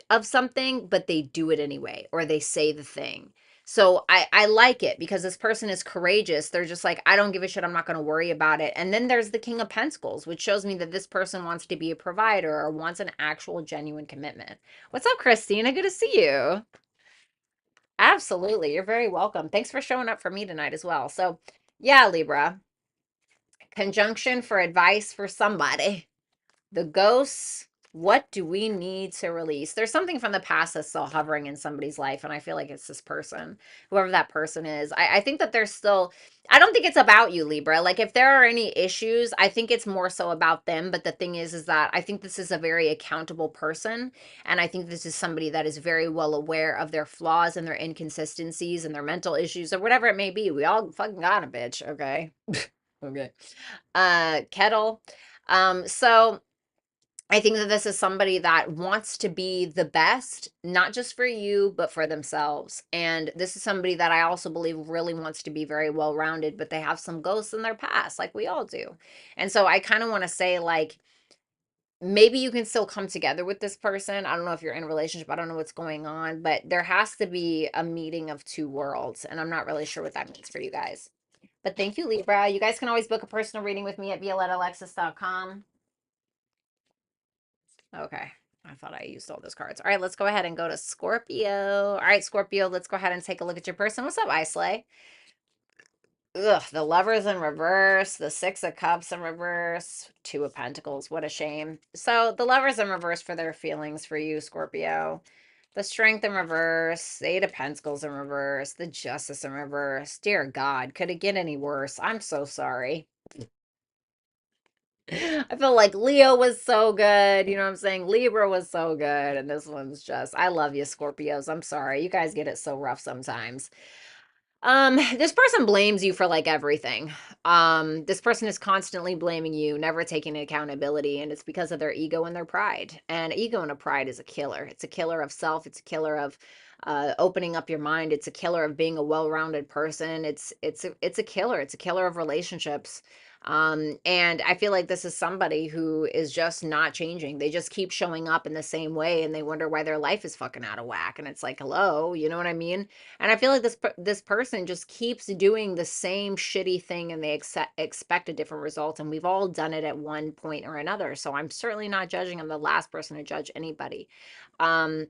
of something, but they do it anyway, or they say the thing. So I like it because this person is courageous. They're just like, I don't give a shit. I'm not going to worry about it. And then there's the King of Pentacles, which shows me that this person wants to be a provider or wants an actual genuine commitment. What's up, Christina? Good to see you. Absolutely. You're very welcome. Thanks for showing up for me tonight as well. So, yeah, Libra, conjunction for advice for somebody. The ghosts, what do we need to release? There's something from the past that's still hovering in somebody's life, and I feel like it's this person, whoever that person is. I think that there's still, I don't think it's about you, Libra. Like, if there are any issues, I think it's more so about them. But the thing is that I think this is a very accountable person, and I think this is somebody that is very well aware of their flaws and their inconsistencies and their mental issues or whatever it may be. We all fucking got a bitch, okay? Okay. Kettle. So I think that this is somebody that wants to be the best, not just for you, but for themselves. And this is somebody that I also believe really wants to be very well rounded, but they have some ghosts in their past, like we all do. And so I kind of want to say, like, maybe you can still come together with this person. I don't know if you're in a relationship, I don't know what's going on, but there has to be a meeting of two worlds. And I'm not really sure what that means for you guys. But thank you, Libra. You guys can always book a personal reading with me at violettalexis.com. Okay. I thought I used all those cards. All right, let's go ahead and go to Scorpio. All right, Scorpio, let's go ahead and take a look at your person. What's up, Islay? Ugh, the Lovers in reverse, the Six of Cups in reverse, Two of Pentacles. What a shame. So the Lovers in reverse for their feelings for you, Scorpio. The Strength in reverse, the Eight of Pentacles in reverse, the Justice in reverse. Dear God, could it get any worse? I'm so sorry. I feel like Leo was so good. You know what I'm saying? Libra was so good. And this one's just, I love you, Scorpios. I'm sorry. You guys get it so rough sometimes. This person blames you for like everything. This person is constantly blaming you, never taking accountability, and it's because of their ego and their pride. And ego and a pride is a killer. It's a killer of self. It's a killer of opening up your mind. It's a killer of being a well-rounded person. It's a killer. It's a killer of relationships. And I feel like this is somebody who is just not changing. They just keep showing up in the same way, and they wonder why their life is fucking out of whack. And it's like, hello, you know what I mean? And I feel like this person just keeps doing the same shitty thing, and they expect a different result. And we've all done it at one point or another. So I'm certainly not judging. I'm the last person to judge anybody. Um,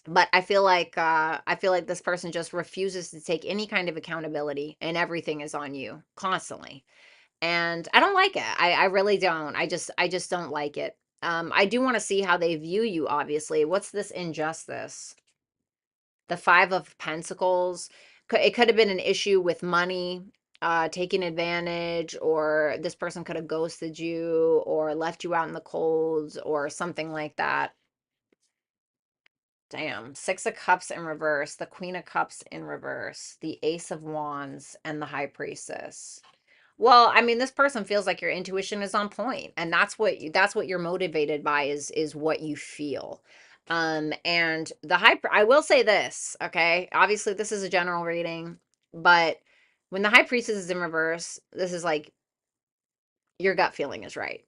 but I feel like this person just refuses to take any kind of accountability, and everything is on you constantly. And I don't like it. I really don't. I just don't like it. I do want to see how they view you, obviously. What's this injustice? The Five of Pentacles. It could have been an issue with money, taking advantage, or this person could have ghosted you or left you out in the cold or something like that. Damn. Six of Cups in reverse, the Queen of Cups in reverse, the Ace of Wands, and the High Priestess. Well, I mean, this person feels like your intuition is on point, and that's what you're motivated by is what you feel. And I will say this, okay? Obviously, this is a general reading, but when the High Priestess is in reverse, this is like your gut feeling is right.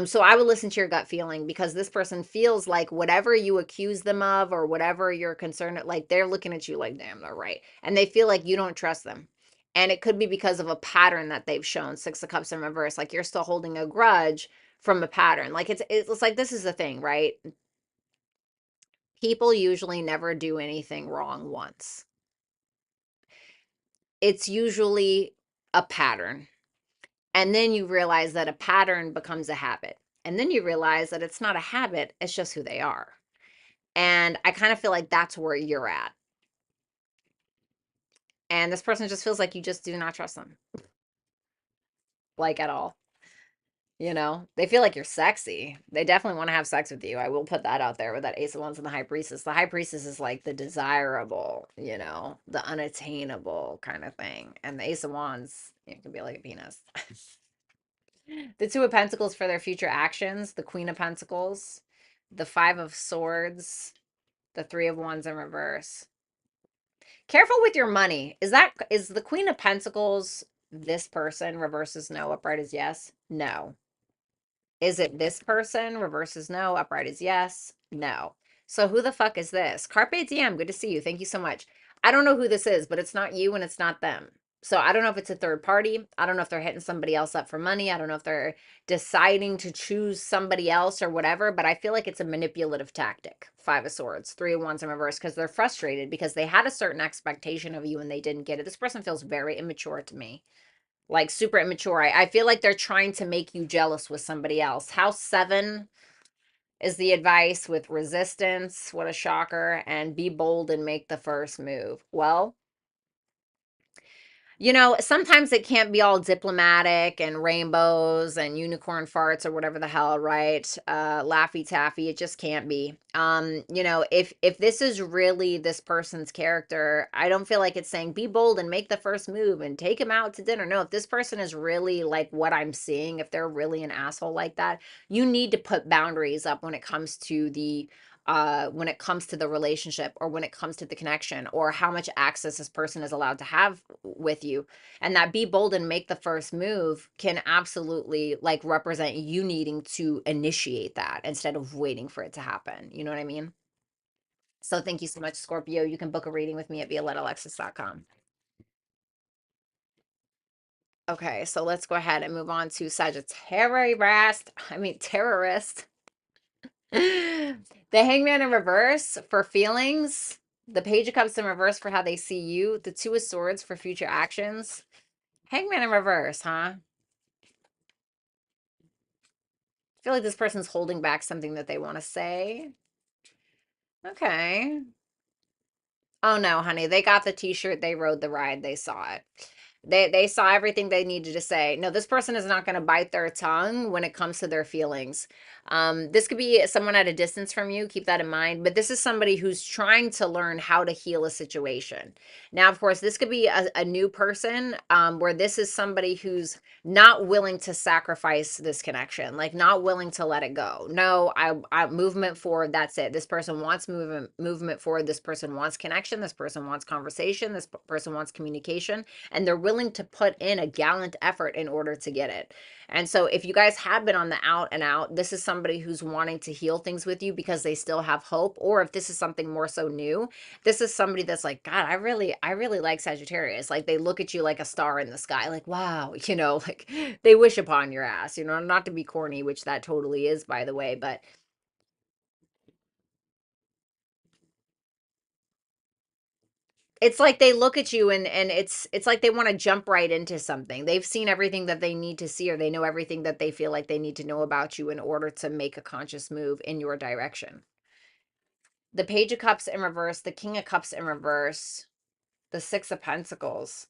So I would listen to your gut feeling, because this person feels like whatever you accuse them of or whatever you're concerned, like they're looking at you like, damn, they're right. And they feel like you don't trust them. And it could be because of a pattern that they've shown. Six of Cups in reverse, like you're still holding a grudge from a pattern. Like it's like, this is the thing, right? People usually never do anything wrong once. It's usually a pattern. And then you realize that a pattern becomes a habit. And then you realize that it's not a habit, it's just who they are. And I kind of feel like that's where you're at. And this person just feels like you just do not trust them, like at all. You know, they feel like you're sexy. They definitely want to have sex with you. I will put that out there with that Ace of Wands and the High Priestess. The High Priestess is like the desirable, you know, the unattainable kind of thing. And the Ace of Wands, it can be like a penis. The Two of Pentacles for their future actions, the Queen of Pentacles, the Five of Swords, the Three of Wands in reverse. Careful with your money. Is the Queen of Pentacles this person? Reverses no, upright is yes. No. Is it this person? Reverses no, upright is yes. No. So who the fuck is this? Carpe diem, good to see you. Thank you so much. I don't know who this is, but it's not you and it's not them. So I don't know if it's a third party. I don't know if they're hitting somebody else up for money. I don't know if they're deciding to choose somebody else or whatever, but I feel like it's a manipulative tactic. Five of Swords, Three of Wands in reverse, because they're frustrated because they had a certain expectation of you and they didn't get it. This person feels very immature to me, like super immature. I feel like they're trying to make you jealous with somebody else. House 7 is the advice with resistance. What a shocker. And be bold and make the first move. Well, you know, sometimes it can't be all diplomatic and rainbows and unicorn farts or whatever the hell, right? Laffy taffy, it just can't be. You know, if this is really this person's character, I don't feel like it's saying be bold and make the first move and take him out to dinner. No, if this person is really like what I'm seeing, if they're really an asshole like that, you need to put boundaries up when it comes to the relationship, or when it comes to the connection, or how much access this person is allowed to have with you. And that be bold and make the first move can absolutely like represent you needing to initiate that instead of waiting for it to happen. You know what I mean? So thank you so much, Scorpio. You can book a reading with me at violettalexis.com. Okay, so let's go ahead and move on to Sagittarius. I mean, terrorist. The Hangman in reverse for feelings. The Page of Cups in reverse for how they see you. The Two of Swords for future actions. Hangman in reverse, huh? I feel like this person's holding back something that they want to say. Okay. Oh no, honey. They got the t-shirt, they rode the ride, they saw it. They saw everything they needed to say. No, this person is not going to bite their tongue when it comes to their feelings. This could be someone at a distance from you. Keep that in mind. But this is somebody who's trying to learn how to heal a situation. Now, of course, this could be a new person where this is somebody who's not willing to sacrifice this connection, like not willing to let it go. No, I movement forward. That's it. This person wants movement forward. This person wants connection. This person wants conversation. This person wants communication, and they're willing to put in a gallant effort in order to get it. And so if you guys have been on the out and out, this is somebody who's wanting to heal things with you because they still have hope. Or if this is something more so new, this is somebody that's like, God, I really like Sagittarius. Like they look at you like a star in the sky, like, wow, like they wish upon your ass, not to be corny, which that totally is, by the way, but it's like they look at you and it's like they want to jump right into something. They've seen everything that they need to see, or they know everything that they feel like they need to know about you in order to make a conscious move in your direction. The Page of Cups in reverse, the King of Cups in reverse, the Six of Pentacles,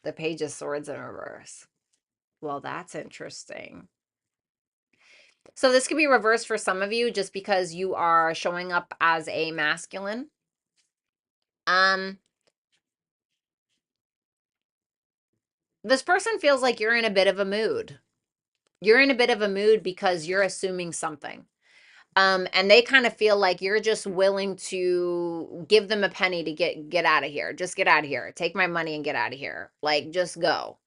the Page of Swords in reverse. Well, that's interesting. So this could be reversed for some of you just because you are showing up as a masculine. Um, this person feels like you're in a bit of a mood. You're in a bit of a mood because you're assuming something. And they kind of feel like you're just willing to give them a penny to get out of here. Just get out of here. Take my money and get out of here. Like, just go.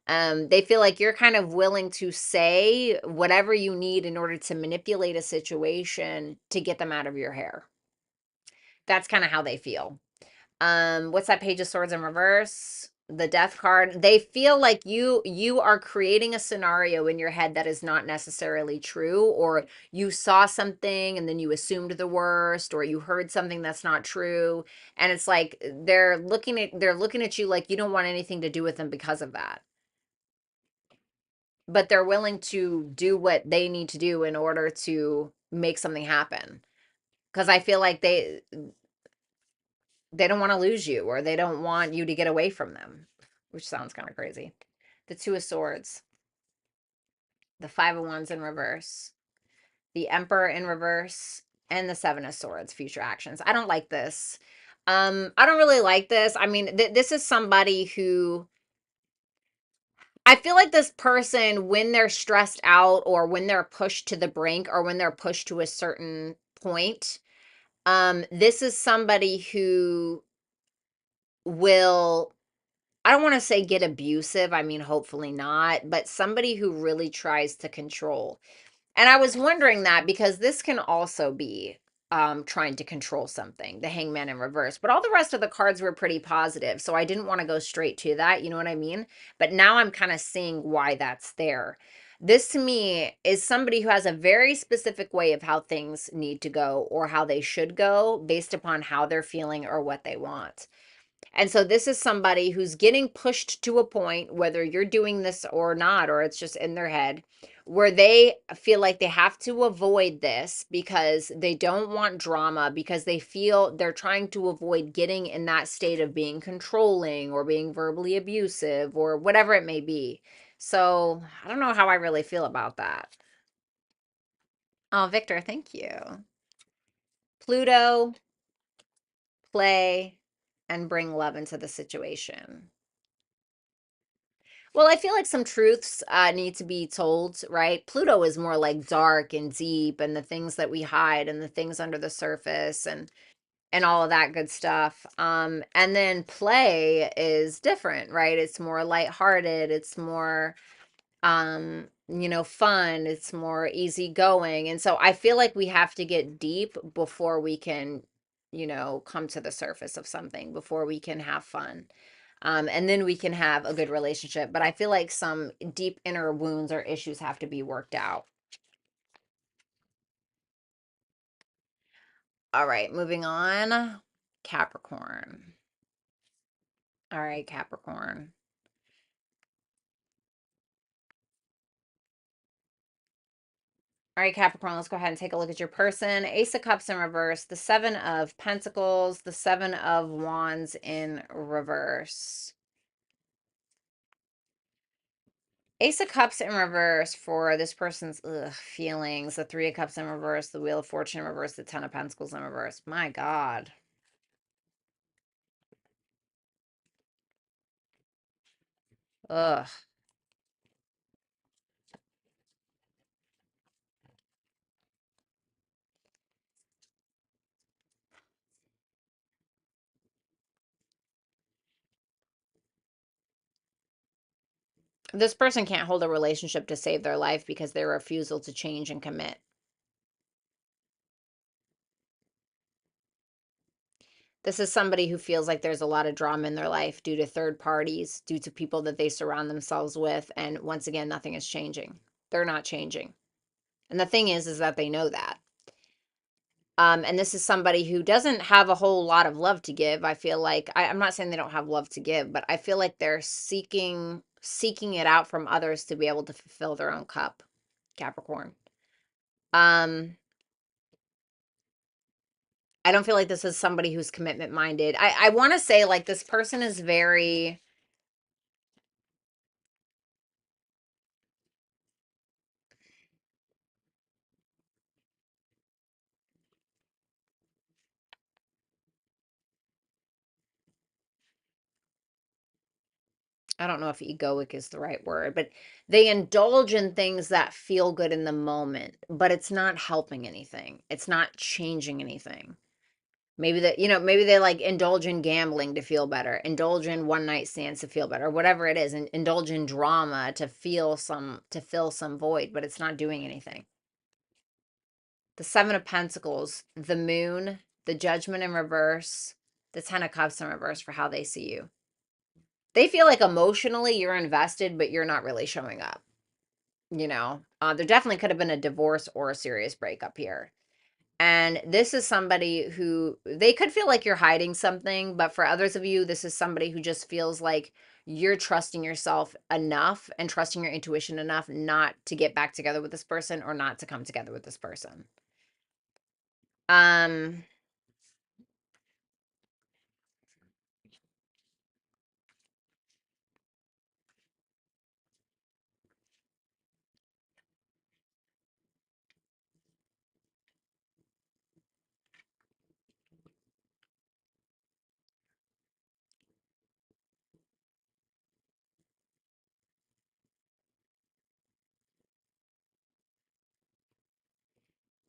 They feel like you're kind of willing to say whatever you need in order to manipulate a situation to get them out of your hair. That's kind of how they feel. What's that? Page of Swords in reverse? The Death card. They feel like you are creating a scenario in your head that is not necessarily true, or you saw something and then you assumed the worst, or you heard something that's not true, and it's like they're looking at you like you don't want anything to do with them because of that. But they're willing to do what they need to do in order to make something happen. Because I feel like they don't want to lose you, or they don't want you to get away from them, which sounds kind of crazy. The Two of Swords, the Five of Wands in reverse, the Emperor in reverse, and the Seven of Swords, future actions. I don't like this. I don't really like this. I mean, this is somebody who I feel like this person, when they're stressed out or when they're pushed to the brink or when they're pushed to a certain point, this is somebody who will, I don't want to say get abusive. I mean, hopefully not, but somebody who really tries to control. And I was wondering that because this can also be trying to control something, the Hangman in reverse. But all the rest of the cards were pretty positive. So I didn't want to go straight to that. You know what I mean? But now I'm kind of seeing why that's there. This to me is somebody who has a very specific way of how things need to go or how they should go based upon how they're feeling or what they want. And so this is somebody who's getting pushed to a point, whether you're doing this or not, or it's just in their head, where they feel like they have to avoid this because they don't want drama, because they feel they're trying to avoid getting in that state of being controlling or being verbally abusive or whatever it may be. So I don't know how I really feel about that. Oh, Victor, thank you. Pluto, play, and bring love into the situation. Well, I feel like some truths need to be told, right? Pluto is more like dark and deep, and the things that we hide, and the things under the surface, and all of that good stuff. And then play is different, right? It's more lighthearted. It's more fun. It's more easygoing. And so I feel like we have to get deep before we can, come to the surface of something, before we can have fun. And then we can have a good relationship. But I feel like some deep inner wounds or issues have to be worked out. All right, moving on. Capricorn. All right, Capricorn. All right, Capricorn, let's go ahead and take a look at your person. Ace of Cups in reverse, the Seven of Pentacles, the Seven of Wands in reverse. Ace of Cups in reverse for this person's feelings. The Three of Cups in reverse, the Wheel of Fortune in reverse, the Ten of Pentacles in reverse. My God. Ugh. This person can't hold a relationship to save their life because their refusal to change and commit. This is somebody who feels like there's a lot of drama in their life due to third parties, due to people that they surround themselves with. And once again, nothing is changing. They're not changing. And the thing is that they know that. And this is somebody who doesn't have a whole lot of love to give. I feel like I'm not saying they don't have love to give, but I feel like they're seeking it out from others to be able to fulfill their own cup. Capricorn. Um, I don't feel like this is somebody who's commitment minded. I want to say like this person is very. I don't know if egoic is the right word, but they indulge in things that feel good in the moment, but it's not helping anything. It's not changing anything. Maybe that, maybe they like indulge in gambling to feel better, indulge in one night stands to feel better, whatever it is, and indulge in drama to fill some void, but it's not doing anything. The Seven of Pentacles, the Moon, the Judgment in reverse, the Ten of Cups in reverse for how they see you. They feel like emotionally you're invested, but you're not really showing up. There definitely could have been a divorce or a serious breakup here. And this is somebody who they could feel like you're hiding something, but for others of you, this is somebody who just feels like you're trusting yourself enough and trusting your intuition enough not to get back together with this person or not to come together with this person. Um,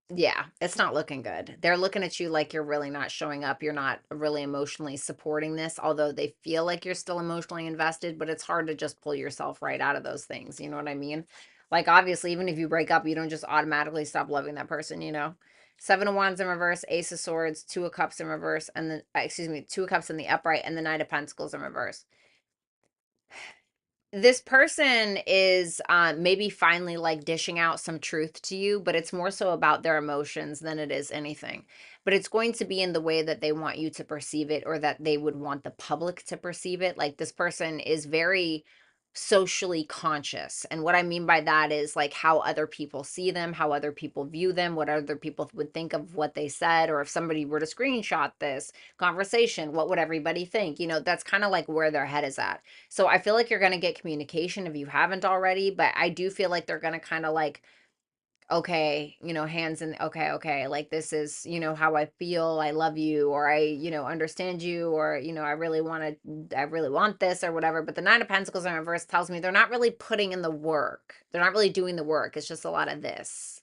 Yeah, it's not looking good. They're looking at you like you're really not showing up. You're not really emotionally supporting this, although they feel like you're still emotionally invested, but it's hard to just pull yourself right out of those things. You know what I mean? Like, obviously, even if you break up, you don't just automatically stop loving that person. Seven of Wands in reverse, Ace of Swords, Two of Cups in reverse, and then, excuse me, Two of Cups in the upright, and the Knight of Pentacles in reverse. This person is maybe finally like dishing out some truth to you, but it's more so about their emotions than it is anything. But it's going to be in the way that they want you to perceive it or that they would want the public to perceive it. Like this person is very socially conscious. And what I mean by that is like how other people see them, how other people view them, what other people would think of what they said, or if somebody were to screenshot this conversation, what would everybody think? That's kind of like where their head is at. So I feel like you're going to get communication if you haven't already, but I do feel like they're going to kind of like, okay, hands in, okay, like this is, how I feel. I love you, or I, understand you, or, I really want this or whatever. But the Nine of Pentacles in reverse tells me they're not really putting in the work. They're not really doing the work. It's just a lot of this.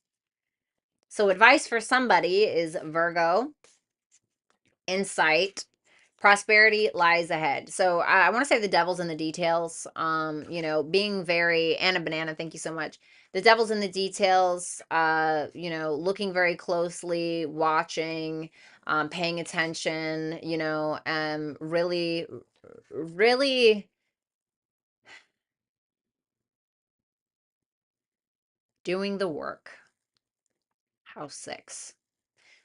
So advice for somebody is Virgo, insight, prosperity lies ahead. So I want to say the devil's in the details. Being very Anna Banana, thank you so much. The devil's in the details, looking very closely, watching, paying attention, really, really doing the work. House 6.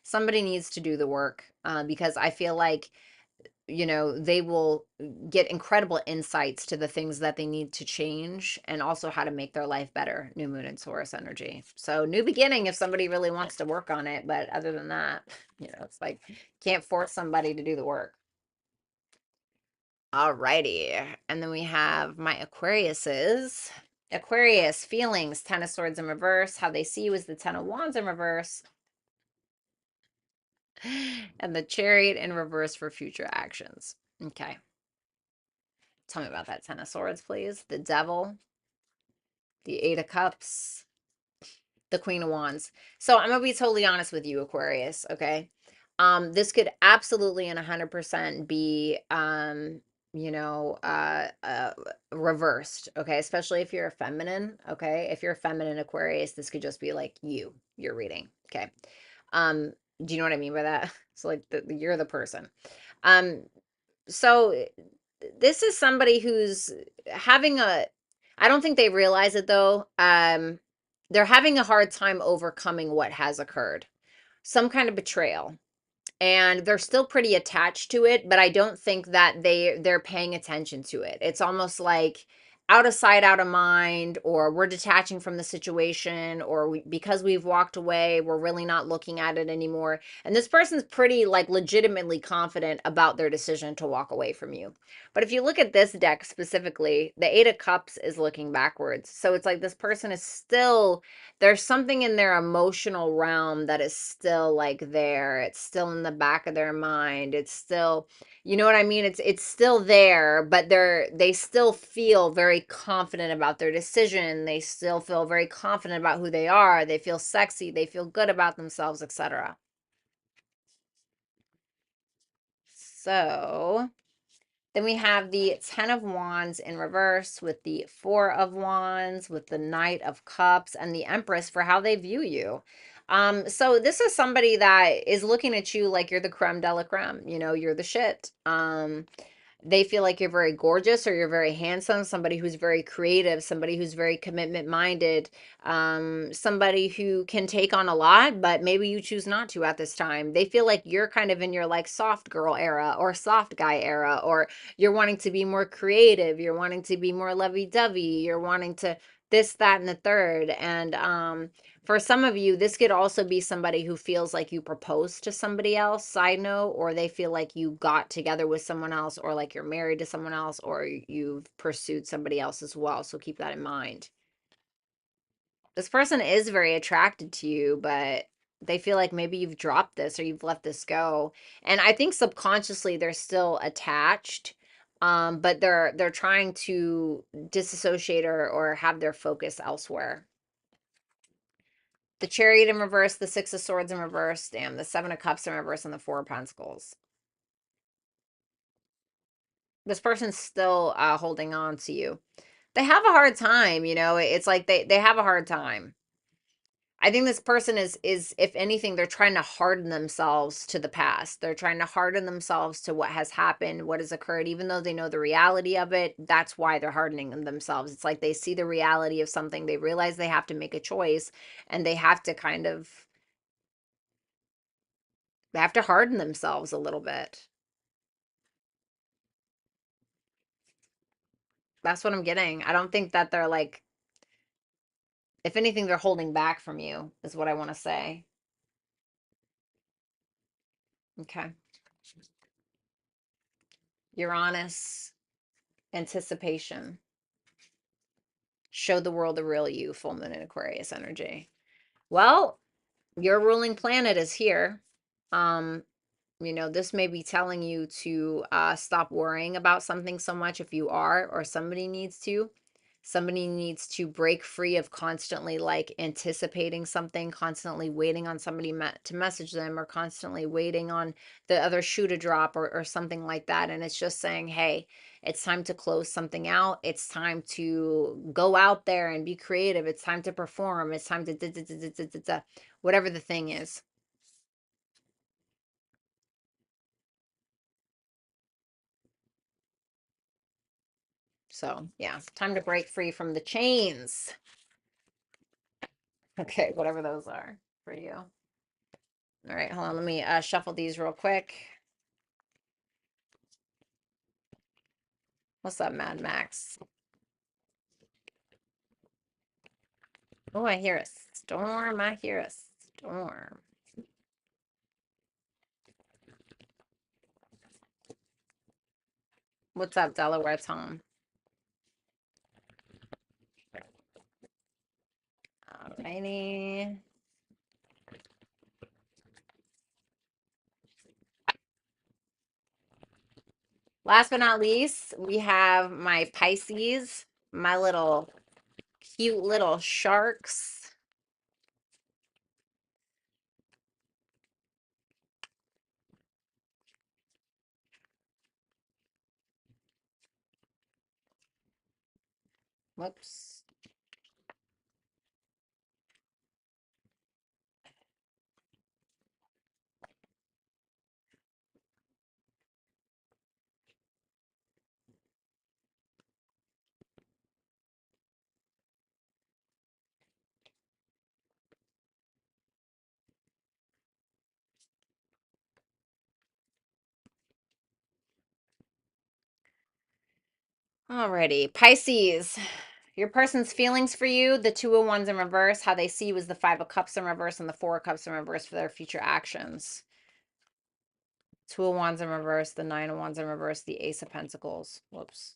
Somebody needs to do the work because I feel like you know, they will get incredible insights to the things that they need to change and also how to make their life better. New moon and Taurus energy. So new beginning if somebody really wants to work on it. But other than that, you know, it's like can't force somebody to do the work. Alrighty. And then we have my Aquariuses. Aquarius, feelings, Ten of Swords in reverse. How they see you is the Ten of Wands in reverse. And the Chariot in reverse for future actions. Okay. Tell me about that Ten of Swords, please. The Devil, the Eight of Cups, the Queen of Wands. So I'm gonna be totally honest with you, Aquarius. Okay, this could absolutely and 100% be you know, reversed. Okay, especially if you're a feminine. Okay, if you're a feminine Aquarius, this could just be like you're reading. Okay, do you know what I mean by that? So like you're the person. Um, so this is somebody who's having a, I don't think they realize it though. They're having a hard time overcoming what has occurred. Some kind of betrayal, and they're still pretty attached to it, but I don't think that they're paying attention to it. It's almost like out of sight, out of mind, or we're detaching from the situation, or because we've walked away, we're really not looking at it anymore. And this person's pretty like legitimately confident about their decision to walk away from you. But if you look at this deck specifically, the Eight of Cups is looking backwards. So it's like this person is still, there's something in their emotional realm that is still like there. It's still in the back of their mind. It's still, you know what I mean? It's still there, but they still feel very confident about their decision. They still feel very confident about who they are. They feel sexy, they feel good about themselves, etc. So, then we have the Ten of Wands in reverse with the Four of Wands, with the Knight of Cups, and the Empress for how they view you. So this is somebody that is looking at you like you're the creme de la creme. You know, you're the shit. They feel like you're very gorgeous or you're very handsome, somebody who's very creative, somebody who's very commitment minded, somebody who can take on a lot, but maybe you choose not to at this time. They feel like you're kind of in your like soft girl era or soft guy era, or you're wanting to be more creative, you're wanting to be more lovey-dovey, you're wanting to this, that, and the third. And for some of you, this could also be somebody who feels like you proposed to somebody else, side note, or they feel like you got together with someone else, or like you're married to someone else, or you've pursued somebody else as well. So keep that in mind. This person is very attracted to you, but they feel like maybe you've dropped this or you've let this go. And I think subconsciously they're still attached. But they're trying to disassociate or have their focus elsewhere. The Chariot in reverse, the Six of Swords in reverse, damn, the Seven of Cups in reverse, and the Four of Pentacles. This person's still holding on to you. They have a hard time, you know. It's like they have a hard time. I think this person is if anything, they're trying to harden themselves to the past. They're trying to harden themselves to what has happened, what has occurred, even though they know the reality of it. That's why they're hardening themselves. It's like they see the reality of something, they realize they have to make a choice, and they have to kind of, they have to harden themselves a little bit. That's what I'm getting. I don't think that they're like, if anything, they're holding back from you, is what I want to say. Okay. Uranus, anticipation. Show the world the real you, full moon in Aquarius energy. Well, your ruling planet is here. Um, You know, this may be telling you to stop worrying about something so much if you are, or somebody needs to. Somebody needs to break free of constantly like anticipating something, constantly waiting on somebody to message them, or constantly waiting on the other shoe to drop, or something like that. And it's just saying, hey, it's time to close something out. It's time to go out there and be creative. It's time to perform. It's time to whatever the thing is. So yeah, time to break free from the chains. Okay, whatever those are for you. All right, hold on. Let me shuffle these real quick. What's up, Mad Max? Oh, I hear a storm. I hear a storm. What's up, Delaware Tom? Alrighty. Last but not least, we have my Pisces, my little cute little sharks. Whoops. Alrighty, Pisces. Your person's feelings for you, the Two of Wands in reverse, how they see you is the Five of Cups in reverse and the Four of Cups in reverse for their future actions. Two of Wands in reverse, the Nine of Wands in reverse, the Ace of Pentacles. Whoops.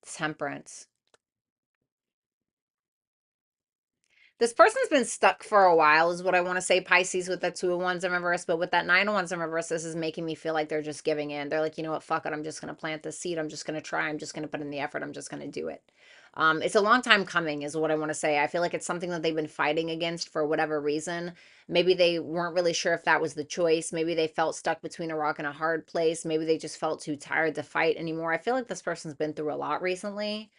Temperance. This person's been stuck for a while, is what I want to say, Pisces, with the Two of Wands in reverse. But with that Nine of Wands in reverse, this is making me feel like they're just giving in. They're like, you know what, fuck it. I'm just going to plant the seed. I'm just going to try. I'm just going to put in the effort. I'm just going to do it. It's a long time coming, is what I want to say. I feel like it's something that they've been fighting against for whatever reason. Maybe they weren't really sure if that was the choice. Maybe they felt stuck between a rock and a hard place. Maybe they just felt too tired to fight anymore. I feel like this person's been through a lot recently.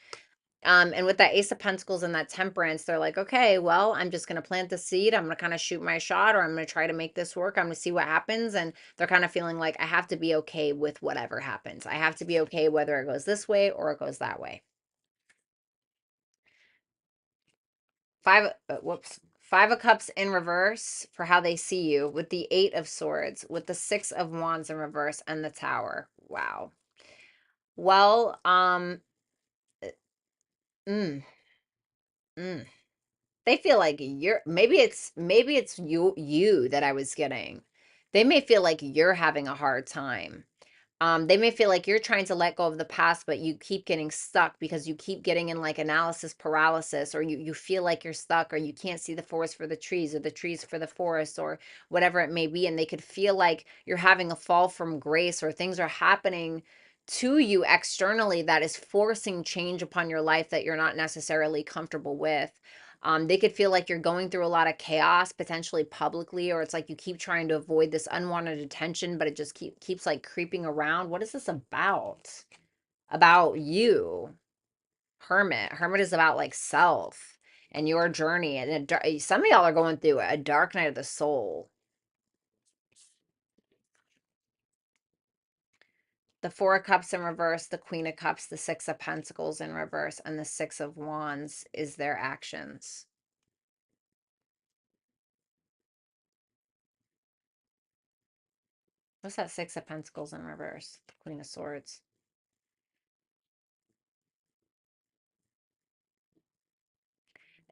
And with that Ace of Pentacles and that Temperance, they're like, okay, well, I'm just going to plant the seed. I'm going to kind of shoot my shot, or I'm going to try to make this work. I'm going to see what happens. And they're kind of feeling like I have to be okay with whatever happens. I have to be okay whether it goes this way or it goes that way. Whoops. Five of Cups in reverse for how they see you, with the Eight of Swords, with the Six of Wands in reverse, and the Tower. Wow. Well, mm, mm. They feel like you're, maybe it's you that I was getting. They may feel like you're having a hard time. They may feel like you're trying to let go of the past, but you keep getting stuck because you keep getting in like analysis paralysis, or you feel like you're stuck, or you can't see the forest for the trees, or the trees for the forest, or whatever it may be. And they could feel like you're having a fall from grace, or things are happening to you externally that is forcing change upon your life that you're not necessarily comfortable with. They could feel like you're going through a lot of chaos, potentially publicly, or it's like you keep trying to avoid this unwanted attention, but it just keeps like creeping around. What is this about? About you, Hermit. Hermit is about like self and your journey, and some of y'all are going through a dark night of the soul. The Four of Cups in reverse, the Queen of Cups, the Six of Pentacles in reverse, and the Six of Wands is their actions. What's that Six of Pentacles in reverse? The Queen of Swords.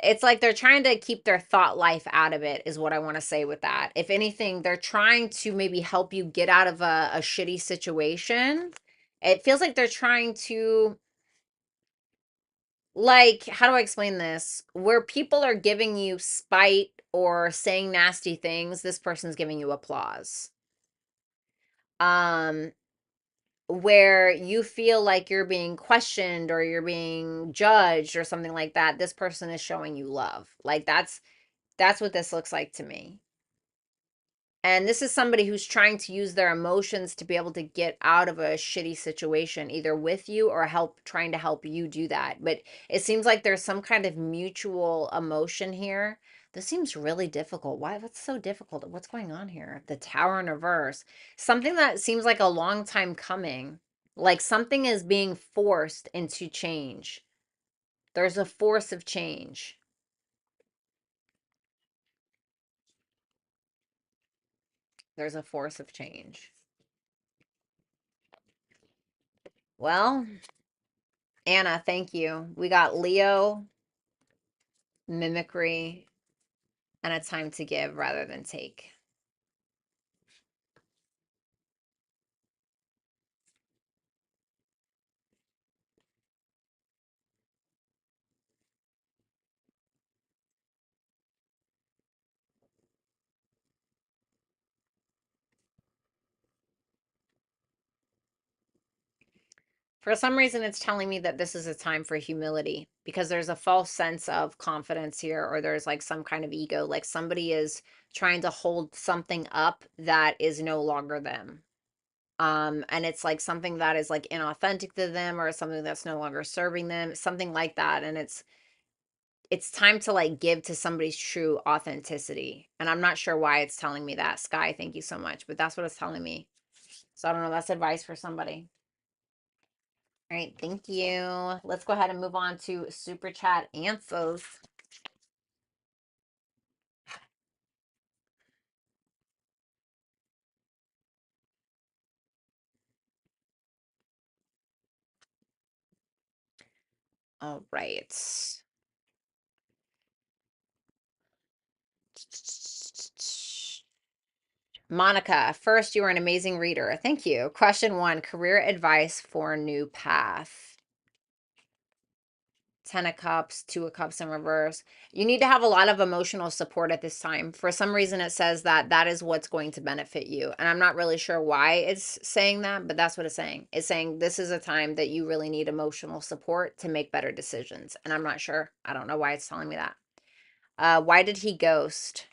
It's like they're trying to keep their thought life out of it, is what I want to say with that. If anything, they're trying to maybe help you get out of a shitty situation. It feels like they're trying to, like, how do I explain this? Where people are giving you spite or saying nasty things, this person's giving you applause. Um, where you feel like you're being questioned or you're being judged or something like that, this person is showing you love. Like that's what this looks like to me. And this is somebody who's trying to use their emotions to be able to get out of a shitty situation, either with you or trying to help you do that. But it seems like there's some kind of mutual emotion here. This seems really difficult. Why? What's so difficult? What's going on here? The Tower in reverse. Something that seems like a long time coming. Like something is being forced into change. There's a force of change. There's a force of change. Well, Anna, thank you. We got Leo, mimicry, and a time to give rather than take. For some reason, it's telling me that this is a time for humility because there's a false sense of confidence here, or there's like some kind of ego, like somebody is trying to hold something up that is no longer them. And it's like something that is like inauthentic to them or something that's no longer serving them, something like that. And it's time to like give to somebody's true authenticity. And I'm not sure why it's telling me that. Sky, thank you so much. But that's what it's telling me. So I don't know. That's advice for somebody. All right, thank you. Let's go ahead and move on to super chat answers. All right. Monica, first, you are an amazing reader. Thank you. Question one, career advice for new path. 10 of Cups, 2 of Cups in reverse. You need to have a lot of emotional support at this time. For some reason, it says that that is what's going to benefit you. And I'm not really sure why it's saying that, but that's what it's saying. It's saying this is a time that you really need emotional support to make better decisions. And I'm not sure. I don't know why it's telling me that. Why did he ghost?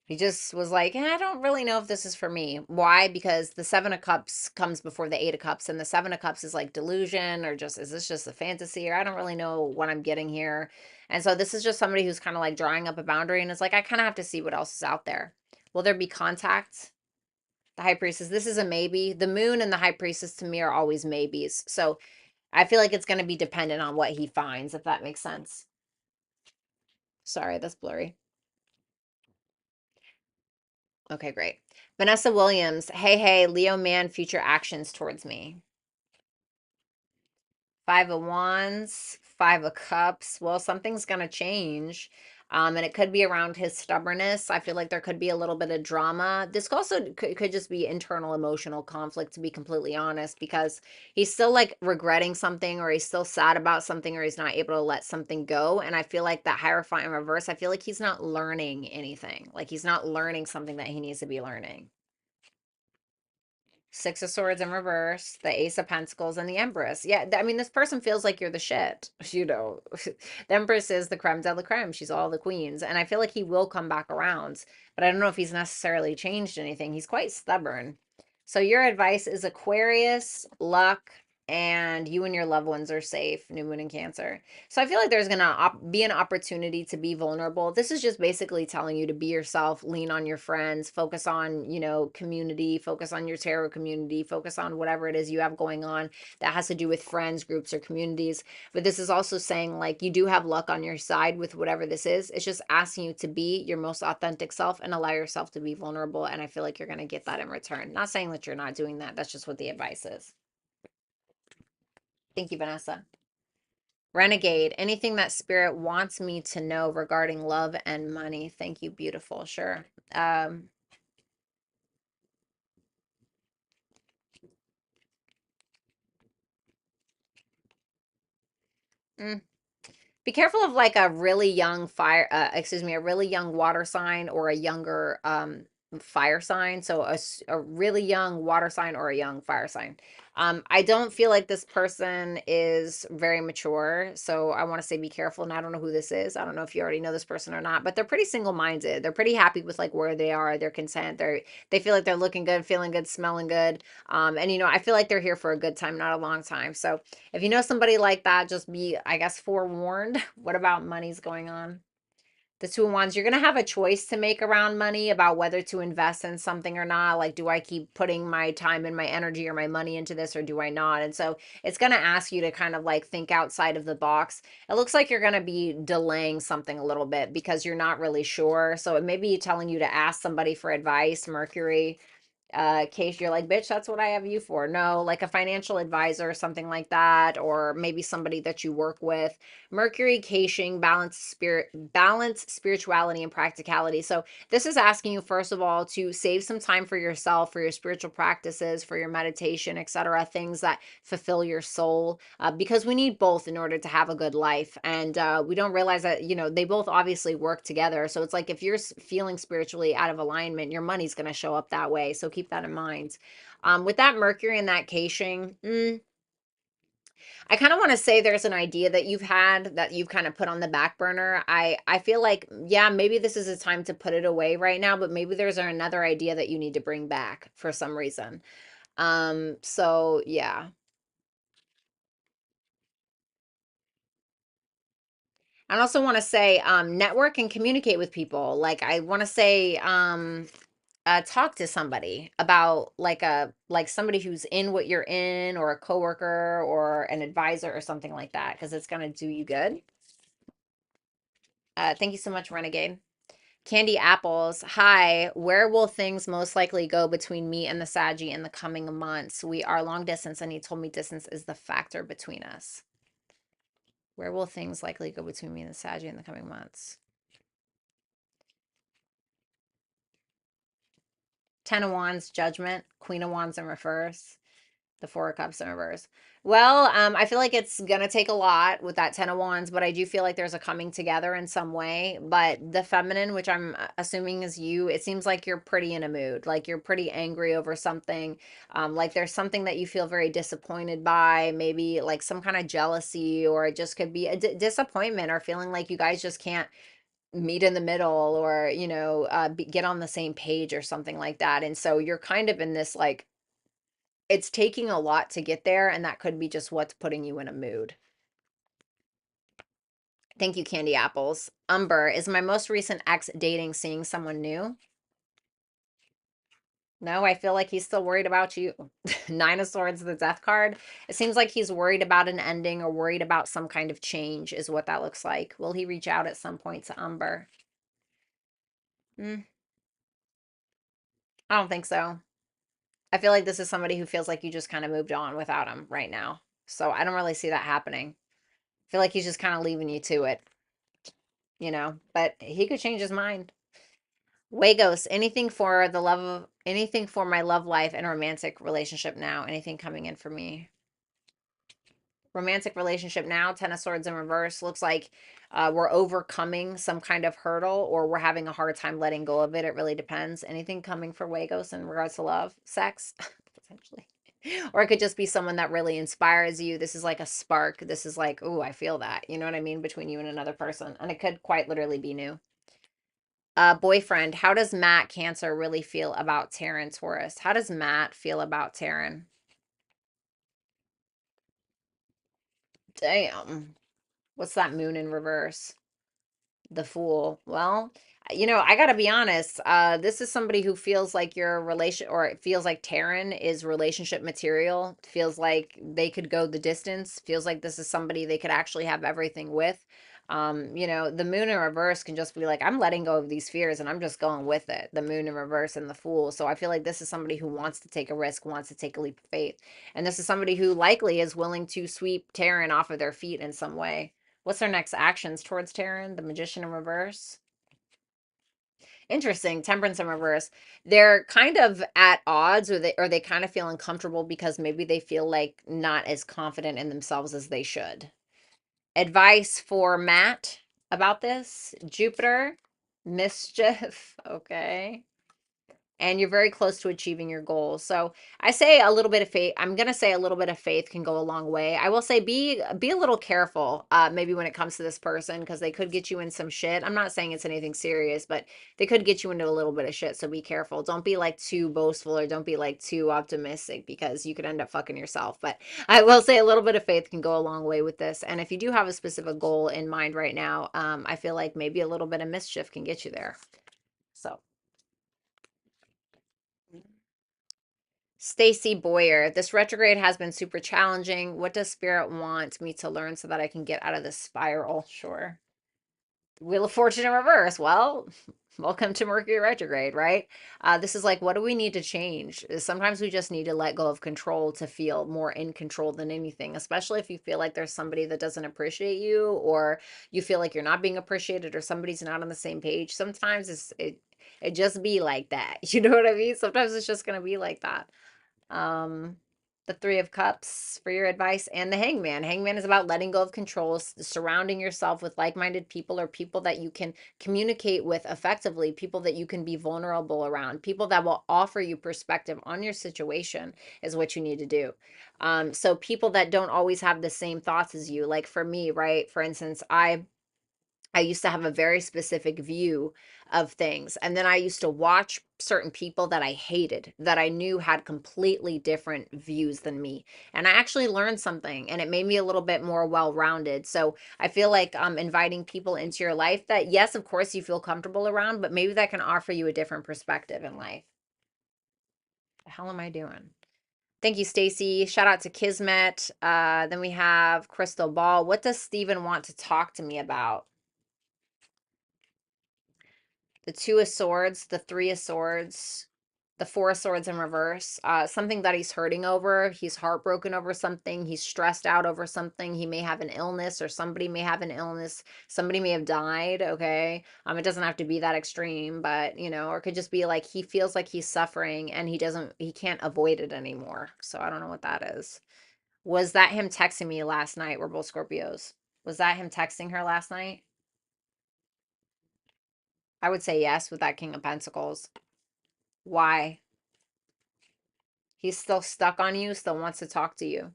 He just was like, I don't really know if this is for me. Why? Because the 7 of Cups comes before the 8 of Cups, and the 7 of Cups is like delusion, or just, is this just a fantasy? Or I don't really know what I'm getting here. And so this is just somebody who's kind of like drawing up a boundary, and it's like, I kind of have to see what else is out there. Will there be contact? The High Priestess, this is a maybe. The Moon and the High Priestess to me are always maybes. So I feel like it's going to be dependent on what he finds, if that makes sense. Sorry, that's blurry. Okay, great. Vanessa Williams, hey, Leo man, future actions towards me. 5 of Wands, 5 of Cups. Well, something's going to change. And it could be around his stubbornness. I feel like there could be a little bit of drama. This also could just be internal emotional conflict, to be completely honest, because he's still like regretting something, or he's still sad about something, or he's not able to let something go. And I feel like that Hierophant in reverse, I feel like he's not learning anything. Like he's not learning something that he needs to be learning. 6 of Swords in reverse, the Ace of Pentacles, and the Empress. Yeah, I mean, this person feels like you're the shit. You know, the Empress is the creme de la creme. She's all the queens. And I feel like he will come back around, but I don't know if he's necessarily changed anything. He's quite stubborn. So your advice is Aquarius, luck, and you and your loved ones are safe. New moon in Cancer. So I feel like there's gonna be an opportunity to be vulnerable. This is just basically telling you to be yourself, lean on your friends, focus on, community, focus on your tarot community, focus on whatever it is you have going on that has to do with friends, groups, or communities. But this is also saying like you do have luck on your side with whatever this is. It's just asking you to be your most authentic self and allow yourself to be vulnerable. And I feel like you're gonna get that in return. Not saying that you're not doing that. That's just what the advice is. Thank you, Vanessa. Renegade, anything that spirit wants me to know regarding love and money. Thank you, beautiful. Sure. Um, mm, be careful of like a really young a really young water sign or a younger fire sign. So a really young water sign or a young fire sign. I don't feel like this person is very mature, so I want to say be careful. And I don't know who this is. I don't know if you already know this person or not, but they're pretty single-minded. They're pretty happy with like where they are. They're content. They feel like they're looking good, feeling good, smelling good. And I feel like they're here for a good time, not a long time. So if you know somebody like that, just be, I guess, forewarned. What about money's going on? The 2 of Wands, you're going to have a choice to make around money about whether to invest in something or not. Like, do I keep putting my time and my energy or my money into this, or do I not? And so it's going to ask you to kind of like think outside of the box. It looks like you're going to be delaying something a little bit because you're not really sure. So it may be telling you to ask somebody for advice, Mercury. case you're like, bitch, that's what I have you for. No, like a financial advisor or something like that, or maybe somebody that you work with. Mercury caching, balance spirituality and practicality. So this is asking you, first of all, to save some time for yourself, for your spiritual practices, for your meditation, etc., things that fulfill your soul, because we need both in order to have a good life. And we don't realize that, they both obviously work together. So it's like if you're feeling spiritually out of alignment, your money's going to show up that way. So keep that in mind. With that Mercury and that caching, I kind of want to say there's an idea that you've had that you've kind of put on the back burner. I feel like, yeah, maybe this is a time to put it away right now, but maybe there's another idea that you need to bring back for some reason. So yeah. I also want to say network and communicate with people. Like I want to say talk to somebody about like somebody who's in what you're in, or a coworker or an advisor or something like that, because it's going to do you good. Thank you so much, Renegade. Candy Apples. Hi, where will things most likely go between me and the Saggy in the coming months? We are long distance, and he told me distance is the factor between us. Where will things likely go between me and the Saggy in the coming months? Ten of Wands, Judgment. Queen of Wands in reverse. The Four of Cups in reverse. Well, I feel like it's gonna take a lot with that Ten of Wands, but I do feel like there's a coming together in some way. But the feminine, which I'm assuming is you, it seems like you're pretty in a mood, like you're pretty angry over something. Like there's something that you feel very disappointed by, maybe like some kind of jealousy, or it just could be a disappointment, or feeling like you guys just can't meet in the middle, or get on the same page or something like that. And so you're kind of in this like, it's taking a lot to get there, and that could be just what's putting you in a mood. Thank you, Candy Apples. Umber, is my most recent ex dating, seeing someone new? No, I feel like he's still worried about you. Nine of Swords, the Death card. It seems like he's worried about an ending, or worried about some kind of change is what that looks like. Will he reach out at some point to Umber? I don't think so. I feel like this is somebody who feels like you just kind of moved on without him right now. So I don't really see that happening. I feel like he's just kind of leaving you to it, but he could change his mind. Wagos, anything for my love life and romantic relationship now. Anything coming in for me? Romantic relationship now, Ten of Swords in reverse. Looks like we're overcoming some kind of hurdle, or we're having a hard time letting go of it. It really depends. Anything coming for Wagos in regards to love? Sex? Potentially. Or it could just be someone that really inspires you. This is like a spark. This is like, oh, I feel that. You know what I mean? Between you and another person. And it could quite literally be new. Boyfriend, how does Matt Cancer really feel about Taryn Taurus? How does Matt feel about Taryn? Damn. What's that moon in reverse? The Fool. Well, I gotta be honest. This is somebody who feels like your relation, or it feels like Taryn is relationship material. Feels like they could go the distance. Feels like this is somebody they could actually have everything with. The moon in reverse can just be like, I'm letting go of these fears and I'm just going with it. The moon in reverse and the Fool. So I feel like this is somebody who wants to take a risk, wants to take a leap of faith. And this is somebody who likely is willing to sweep Taryn off of their feet in some way. What's their next actions towards Taryn? The Magician in reverse. Interesting. Temperance in reverse. They're kind of at odds, or they kind of feel uncomfortable because maybe they feel like not as confident in themselves as they should. Advice for Matt about this: Jupiter, mischief. Okay. And you're very close to achieving your goals. So I say a little bit of faith. I'm gonna say a little bit of faith can go a long way. I will say be a little careful, maybe when it comes to this person, because they could get you in some shit. I'm not saying it's anything serious, but they could get you into a little bit of shit. So be careful. Don't be like too boastful, or don't be like too optimistic, because you could end up fucking yourself. But I will say a little bit of faith can go a long way with this. And if you do have a specific goal in mind right now, I feel like maybe a little bit of mischief can get you there. So. Stacy Boyer, this retrograde has been super challenging. What does Spirit want me to learn so that I can get out of this spiral? Sure. Wheel of Fortune in reverse. Well, welcome to Mercury retrograde, right? This is like, what do we need to change? Sometimes we just need to let go of control to feel more in control than anything, especially if you feel like there's somebody that doesn't appreciate you, or you feel like you're not being appreciated, or somebody's not on the same page. Sometimes it just be like that. You know what I mean? Sometimes it's just gonna be like that. Um, the Three of Cups for your advice, and the Hangman. Hangman is about letting go of control, surrounding yourself with like-minded people, or people that you can communicate with effectively, people that you can be vulnerable around, people that will offer you perspective on your situation is what you need to do. So people that don't always have the same thoughts as you, like for me, right? For instance, I used to have a very specific view of things. And then I used to watch certain people that I hated, that I knew had completely different views than me. And I actually learned something, and it made me a little bit more well-rounded. So I feel like inviting people into your life that, yes, of course, you feel comfortable around, but maybe that can offer you a different perspective in life. The hell am I doing? Thank you, Stacy. Shout out to Kismet. Then we have Crystal Ball. What does Steven want to talk to me about? The Two of Swords, the Three of Swords, the Four of Swords in reverse. Something that he's hurting over. He's heartbroken over something. He's stressed out over something. He may have an illness, or somebody may have an illness. Somebody may have died. Okay. It doesn't have to be that extreme, but or it could just be like he feels like he's suffering and he can't avoid it anymore. So I don't know what that is. Was that him texting me last night? We're both Scorpios. Was that him texting her last night? I would say yes with that King of Pentacles. Why? He's still stuck on you, still wants to talk to you.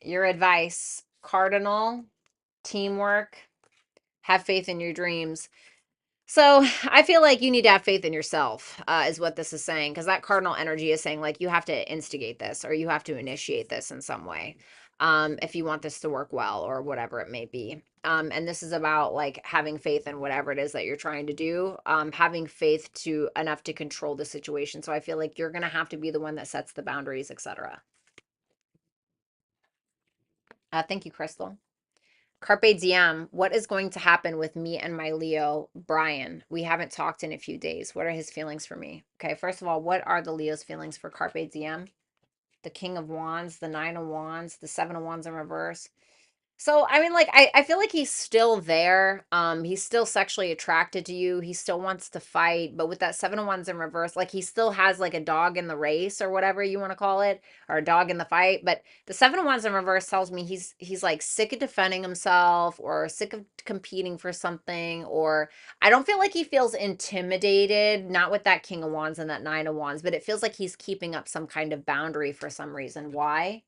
Your advice: cardinal, teamwork, have faith in your dreams. So I feel like you need to have faith in yourself, is what this is saying, because that cardinal energy is saying like you have to instigate this, or you have to initiate this in some way, if you want this to work well, or whatever it may be. And this is about like having faith in whatever it is that you're trying to do, having faith to enough to control the situation. So I feel like you're gonna have to be the one that sets the boundaries, etc. Thank you, Crystal. Carpe diem. What is going to happen with me and my Leo, Brian? We haven't talked in a few days. What are his feelings for me? Okay, first of all, what are the Leo's feelings for Carpe diem? The King of Wands, the Nine of Wands, the Seven of Wands in reverse. So, I mean, like, I feel like he's still there. He's still sexually attracted to you. He still wants to fight, but with that Seven of Wands in reverse, like he still has like a dog in the race, or whatever you want to call it, or a dog in the fight. But the Seven of Wands in reverse tells me he's like sick of defending himself, or sick of competing for something, or I don't feel like he feels intimidated, not with that King of Wands and that Nine of Wands, but it feels like he's keeping up some kind of boundary for some reason. Why?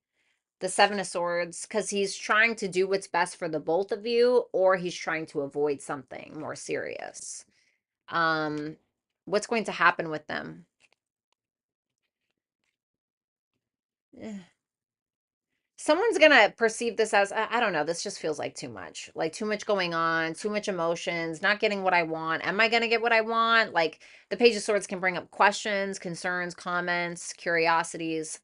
The Seven of Swords, because he's trying to do what's best for the both of you, or he's trying to avoid something more serious. Um, what's going to happen with them? Eh. Someone's gonna perceive this as, I don't know, this just feels like too much going on, too much emotions, not getting what I want. Am I gonna get what I want? Like the Page of Swords can bring up questions, concerns, comments, curiosities.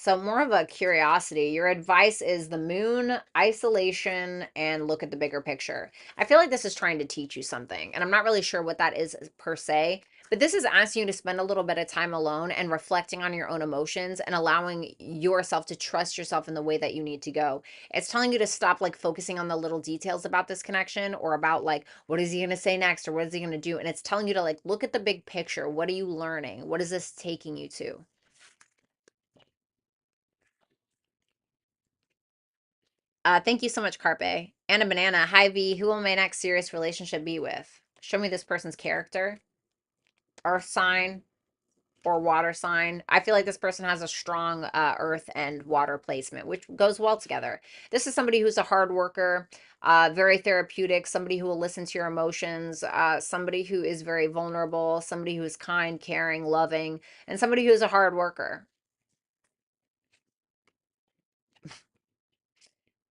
So more of a curiosity. Your advice is the moon, isolation, and look at the bigger picture. I feel like this is trying to teach you something, and I'm not really sure what that is per se, but this is asking you to spend a little bit of time alone and reflecting on your own emotions and allowing yourself to trust yourself in the way that you need to go. It's telling you to stop like focusing on the little details about this connection, or about like, what is he going to say next, or what is he going to do? And it's telling you to like look at the big picture. What are you learning? What is this taking you to? Thank you so much, Carpe. And a banana. Hi, V. Who will my next serious relationship be with? Show me this person's character. Earth sign or water sign. I feel like this person has a strong earth and water placement, which goes well together. This is somebody who's a hard worker, very therapeutic, somebody who will listen to your emotions, somebody who is very vulnerable, somebody who is kind, caring, loving, and somebody who is a hard worker.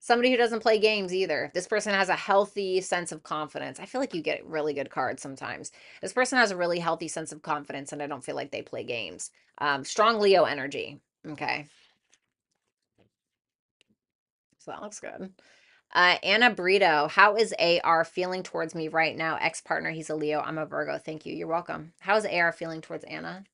Somebody who doesn't play games either. This person has a healthy sense of confidence. I feel like you get really good cards sometimes. This person has a really healthy sense of confidence, and I don't feel like they play games. Strong Leo energy. Okay. So that looks good. Anna Brito, how is AR feeling towards me right now? Ex-partner, he's a Leo. I'm a Virgo. Thank you. You're welcome. How is AR feeling towards Anna?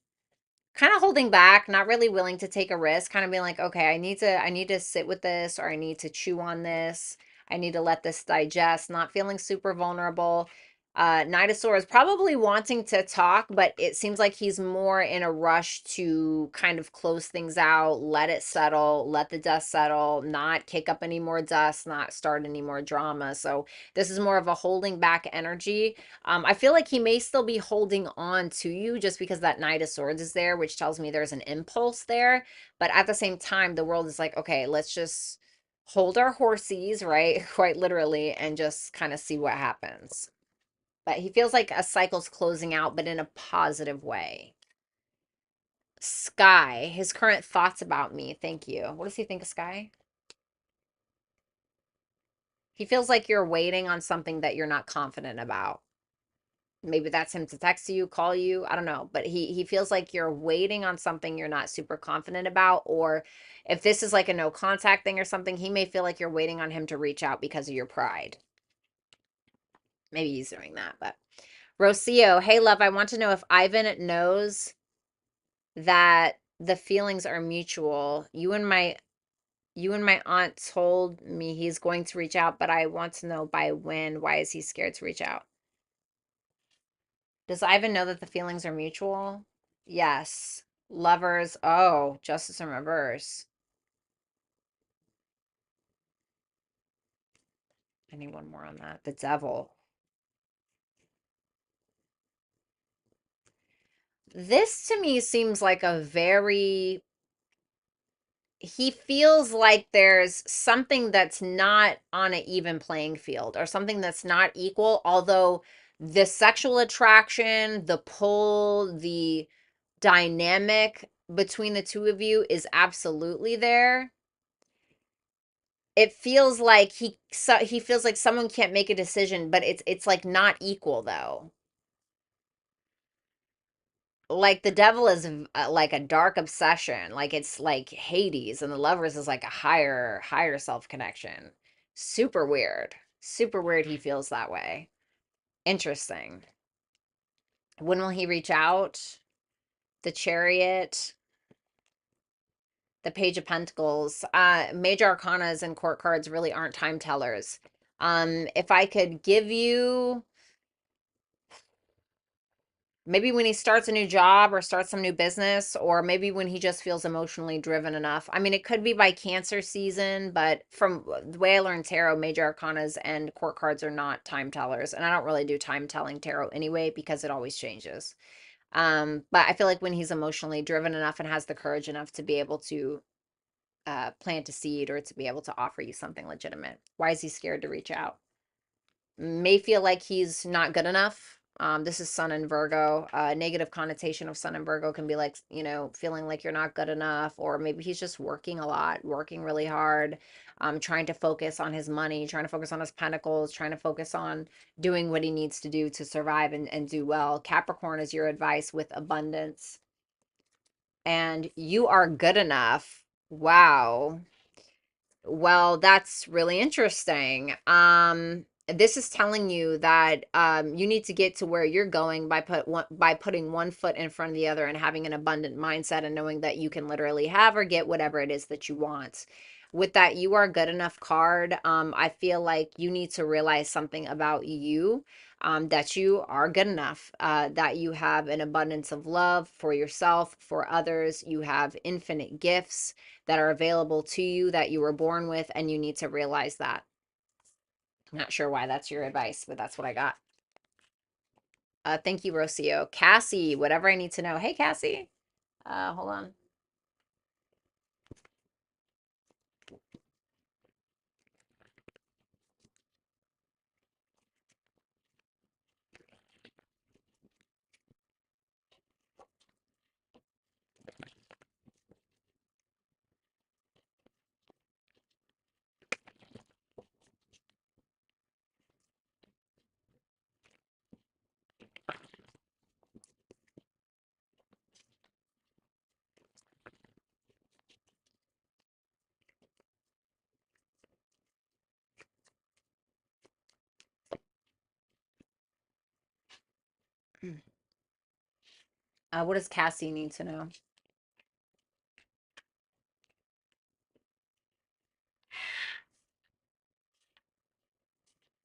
Kind of holding back, not really willing to take a risk, kind of being like, okay, I need to sit with this, or I need to chew on this. I need to let this digest, not feeling super vulnerable. Knight of Swords probably wanting to talk, but it seems like he's more in a rush to kind of close things out, let it settle, let the dust settle, not kick up any more dust, not start any more drama. So this is more of a holding back energy. I feel like he may still be holding on to you just because that Knight of Swords is there, which tells me there's an impulse there. But at the same time, the world is like, okay, let's just hold our horses, right? Quite literally, and just kind of see what happens. But he feels like a cycle's closing out, but in a positive way. Sky, his current thoughts about me. Thank you. What does he think of Sky? He feels like you're waiting on something that you're not confident about. Maybe that's him to text you, call you, I don't know, but he feels like you're waiting on something you're not super confident about, or if this is like a no contact thing or something, he may feel like you're waiting on him to reach out because of your pride. Maybe he's doing that. But Rocio, hey love, I want to know if Ivan knows that the feelings are mutual. You and my aunt told me he's going to reach out, but I want to know by when. Why is he scared to reach out? Does Ivan know that the feelings are mutual? Yes. Lovers. Oh, justice in reverse. I need one more on that. The devil. This to me seems like a very, he feels like there's something that's not on an even playing field, or something that's not equal, although the sexual attraction, the pull, the dynamic between the two of you is absolutely there. It feels like he feels like someone can't make a decision, but it's like not equal though. Like the devil is like a dark obsession, like it's like Hades, and the lovers is like a higher self connection. Super weird. Super weird he feels that way. Interesting. When will he reach out? The Chariot, the Page of Pentacles. Major arcanas and court cards really aren't time tellers. If I could give you, maybe when he starts a new job or starts some new business, or maybe when he just feels emotionally driven enough. I mean, it could be by Cancer season, but from the way I learned tarot, major arcanas and court cards are not time tellers. And I don't really do time telling tarot anyway because it always changes. But I feel like when he's emotionally driven enough and has the courage enough to be able to plant a seed, or to be able to offer you something legitimate. Why is he scared to reach out? May feel like he's not good enough. This is Sun and Virgo. Negative connotation of Sun and Virgo can be like, feeling like you're not good enough, or maybe he's just working a lot, working really hard, trying to focus on his money, trying to focus on his pentacles, trying to focus on doing what he needs to do to survive and do well. Capricorn is your advice with abundance. And you are good enough. Wow. Well, that's really interesting. This is telling you that you need to get to where you're going by putting one foot in front of the other, and having an abundant mindset, and knowing that you can literally have or get whatever it is that you want. With that you are good enough card, I feel like you need to realize something about you, that you are good enough, that you have an abundance of love for yourself, for others. You have infinite gifts that are available to you that you were born with, and you need to realize that. I'm not sure why that's your advice, but that's what I got. Thank you, Rocio. Cassie, whatever I need to know. Hey, Cassie. Hold on. What does Cassie need to know?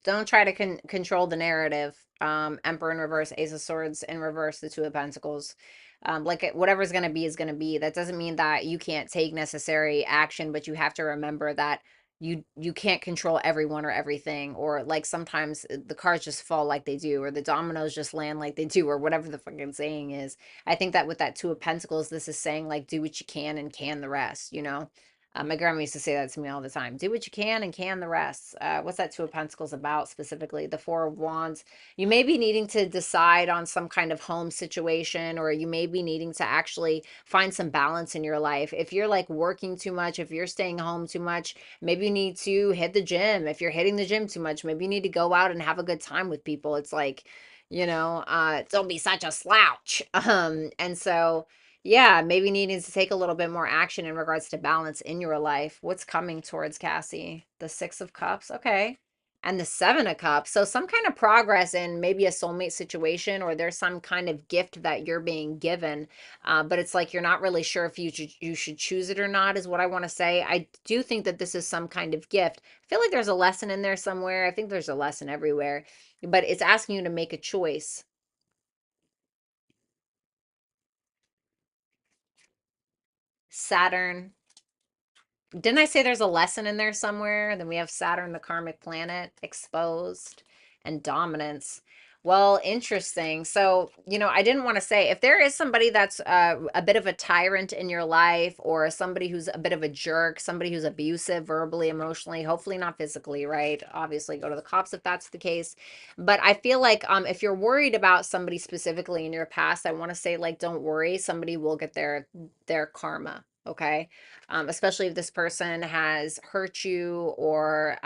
Don't try to control the narrative. Emperor in reverse, Ace of Swords in reverse, the Two of Pentacles. Whatever's going to be is going to be. That doesn't mean that you can't take necessary action, but you have to remember that you can't control everyone or everything, or like sometimes the cards just fall like they do, or the dominoes just land like they do, or whatever the fucking saying is. I think that with that Two of Pentacles, this is saying like do what you can and can the rest, you know? My grandma used to say that to me all the time. Do what you can and can the rest. What's that Two of Pentacles about specifically? The Four of Wands. You may be needing to decide on some kind of home situation, or you may be needing to actually find some balance in your life. If you're like working too much, if you're staying home too much, maybe you need to hit the gym. If you're hitting the gym too much, maybe you need to go out and have a good time with people. It's like, don't be such a slouch. And so yeah, maybe needing to take a little bit more action in regards to balance in your life. What's coming towards Cassie? The Six of Cups. Okay. And the Seven of Cups. So some kind of progress in maybe a soulmate situation, or there's some kind of gift that you're being given. But it's like you're not really sure if you should choose it or not, is what I want to say. I do think that this is some kind of gift. I feel like there's a lesson in there somewhere. I think there's a lesson everywhere, but it's asking you to make a choice. Saturn. Didn't I say there's a lesson in there somewhere? Then we have Saturn, the karmic planet, exposed, and dominance. Well, interesting. So, I didn't want to say if there is somebody that's a bit of a tyrant in your life, or somebody who's a bit of a jerk, somebody who's abusive verbally, emotionally, hopefully not physically, right? Obviously, go to the cops if that's the case. But I feel like if you're worried about somebody specifically in your past, I want to say like don't worry, somebody will get their karma, okay? Especially if this person has hurt you, or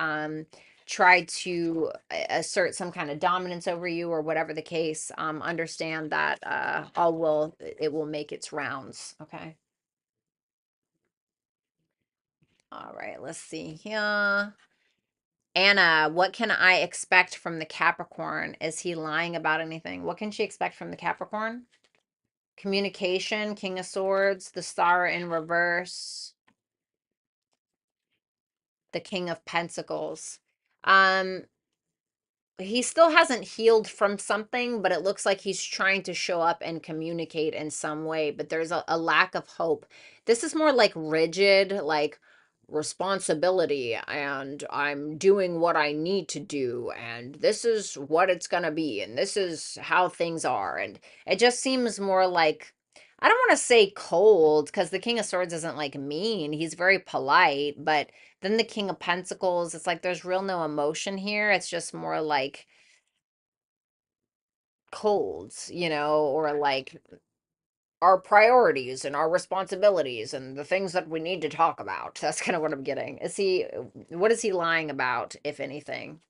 tried to assert some kind of dominance over you, or whatever the case. Understand that it will make its rounds. Okay. All right. Let's see here. Anna, what can I expect from the Capricorn? Is he lying about anything? What can she expect from the Capricorn? Communication, King of Swords, the Star in reverse, the King of Pentacles. Um, he still hasn't healed from something, but it looks like he's trying to show up and communicate in some way, but there's a lack of hope. This is more like rigid, like responsibility, and I'm doing what I need to do, and this is what it's gonna be, and this is how things are. And it just seems more like, I don't want to say cold, because the King of Swords isn't like mean. He's very polite, but then the King of Pentacles, it's like there's real no emotion here. It's just more like cold, or like our priorities and our responsibilities and the things that we need to talk about. That's kind of what I'm getting. What is he lying about, if anything?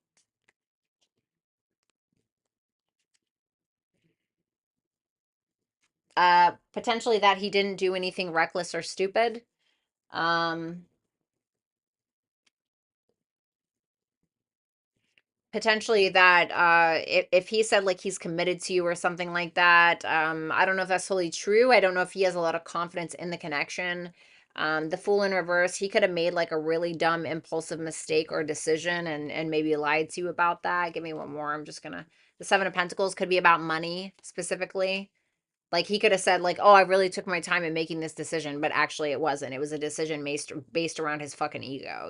Potentially that he didn't do anything reckless or stupid. Um, Potentially that if he said like he's committed to you or something like that. I don't know if that's totally true. I don't know if he has a lot of confidence in the connection. The Fool in reverse, he could have made like a really dumb impulsive mistake or decision, and maybe lied to you about that. Give me one more. The Seven of Pentacles could be about money specifically. Like he could have said like, oh, I really took my time in making this decision, but actually it wasn't. It was a decision based around his fucking ego,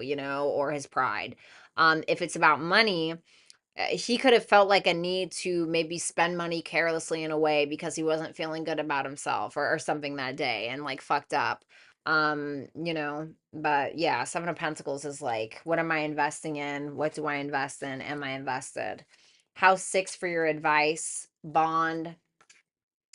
or his pride. If it's about money, he could have felt like a need to maybe spend money carelessly in a way because he wasn't feeling good about himself, or something that day, and like fucked up. But yeah, Seven of Pentacles is like, what am I investing in? What do I invest in? Am I invested? House 6 for your advice, bond,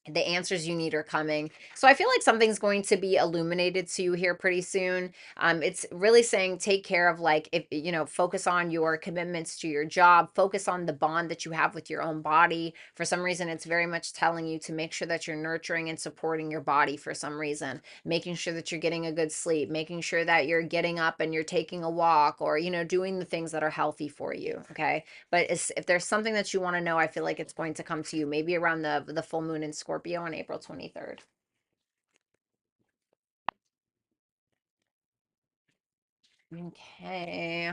The answers you need are coming. So I feel like something's going to be illuminated to you here pretty soon. It's really saying take care of, like, if you know, focus on your commitments to your job, focus on the bond that you have with your own body. For some reason, it's very much telling you to make sure that you're nurturing and supporting your body for some reason, making sure that you're getting a good sleep, making sure that you're getting up and you're taking a walk, or, you know, doing the things that are healthy for you. Okay. But if there's something that you want to know, I feel like it's going to come to you maybe around the full moon in Scorpio on April 23rd. Okay.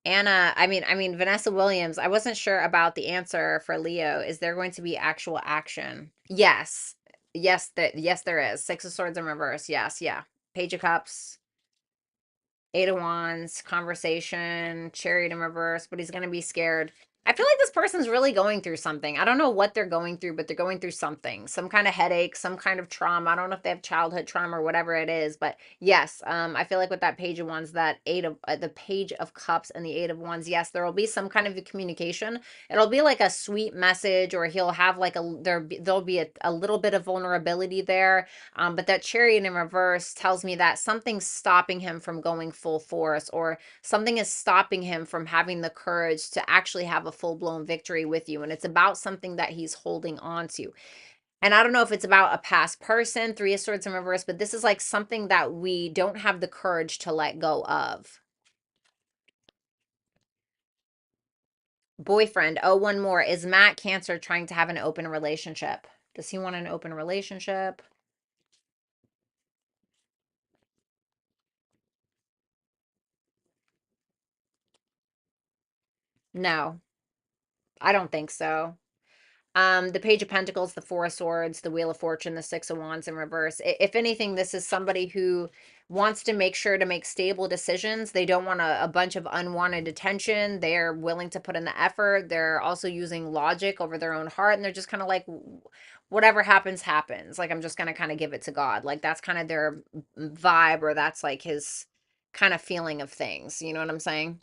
Anna, I mean Vanessa Williams, I wasn't sure about the answer for Leo. Is there going to be actual action? Yes. Yes, there is. Six of Swords in reverse. Yes, yeah. Page of Cups, Eight of Wands, conversation, Chariot in reverse, but he's going to be scared. I feel like this person's really going through something. I don't know what they're going through, but they're going through something, some kind of headache, some kind of trauma. I don't know if they have childhood trauma or whatever it is, but yes, I feel like with that Page of Wands, that the Page of Cups and the Eight of Wands, yes, there will be some kind of a communication. It'll be like a sweet message, or he'll have like there'll be a little bit of vulnerability there, but that Chariot in reverse tells me that something's stopping him from going full force, or something is stopping him from having the courage to actually have a full-blown victory with you. And it's about something that he's holding on to. And I don't know if it's about a past person, Three of Swords in reverse, but this is like something that we don't have the courage to let go of. Boyfriend. Oh, one more. Is Matt Cancer trying to have an open relationship? Does he want an open relationship? No, I don't think so. The Page of Pentacles, the Four of Swords, the Wheel of Fortune, the Six of Wands in reverse. If anything, this is somebody who wants to make sure to make stable decisions. They don't want a bunch of unwanted attention. They're willing to put in the effort. They're also using logic over their own heart. And they're just kind of like, whatever happens, happens. Like, I'm just going to kind of give it to God. Like, that's kind of their vibe, or that's like his kind of feeling of things. You know what I'm saying?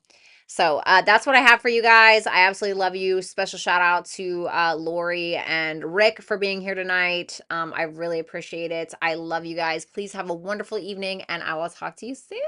So that's what I have for you guys. I absolutely love you. Special shout out to Lori and Rick for being here tonight. I really appreciate it. I love you guys. Please have a wonderful evening, and I will talk to you soon.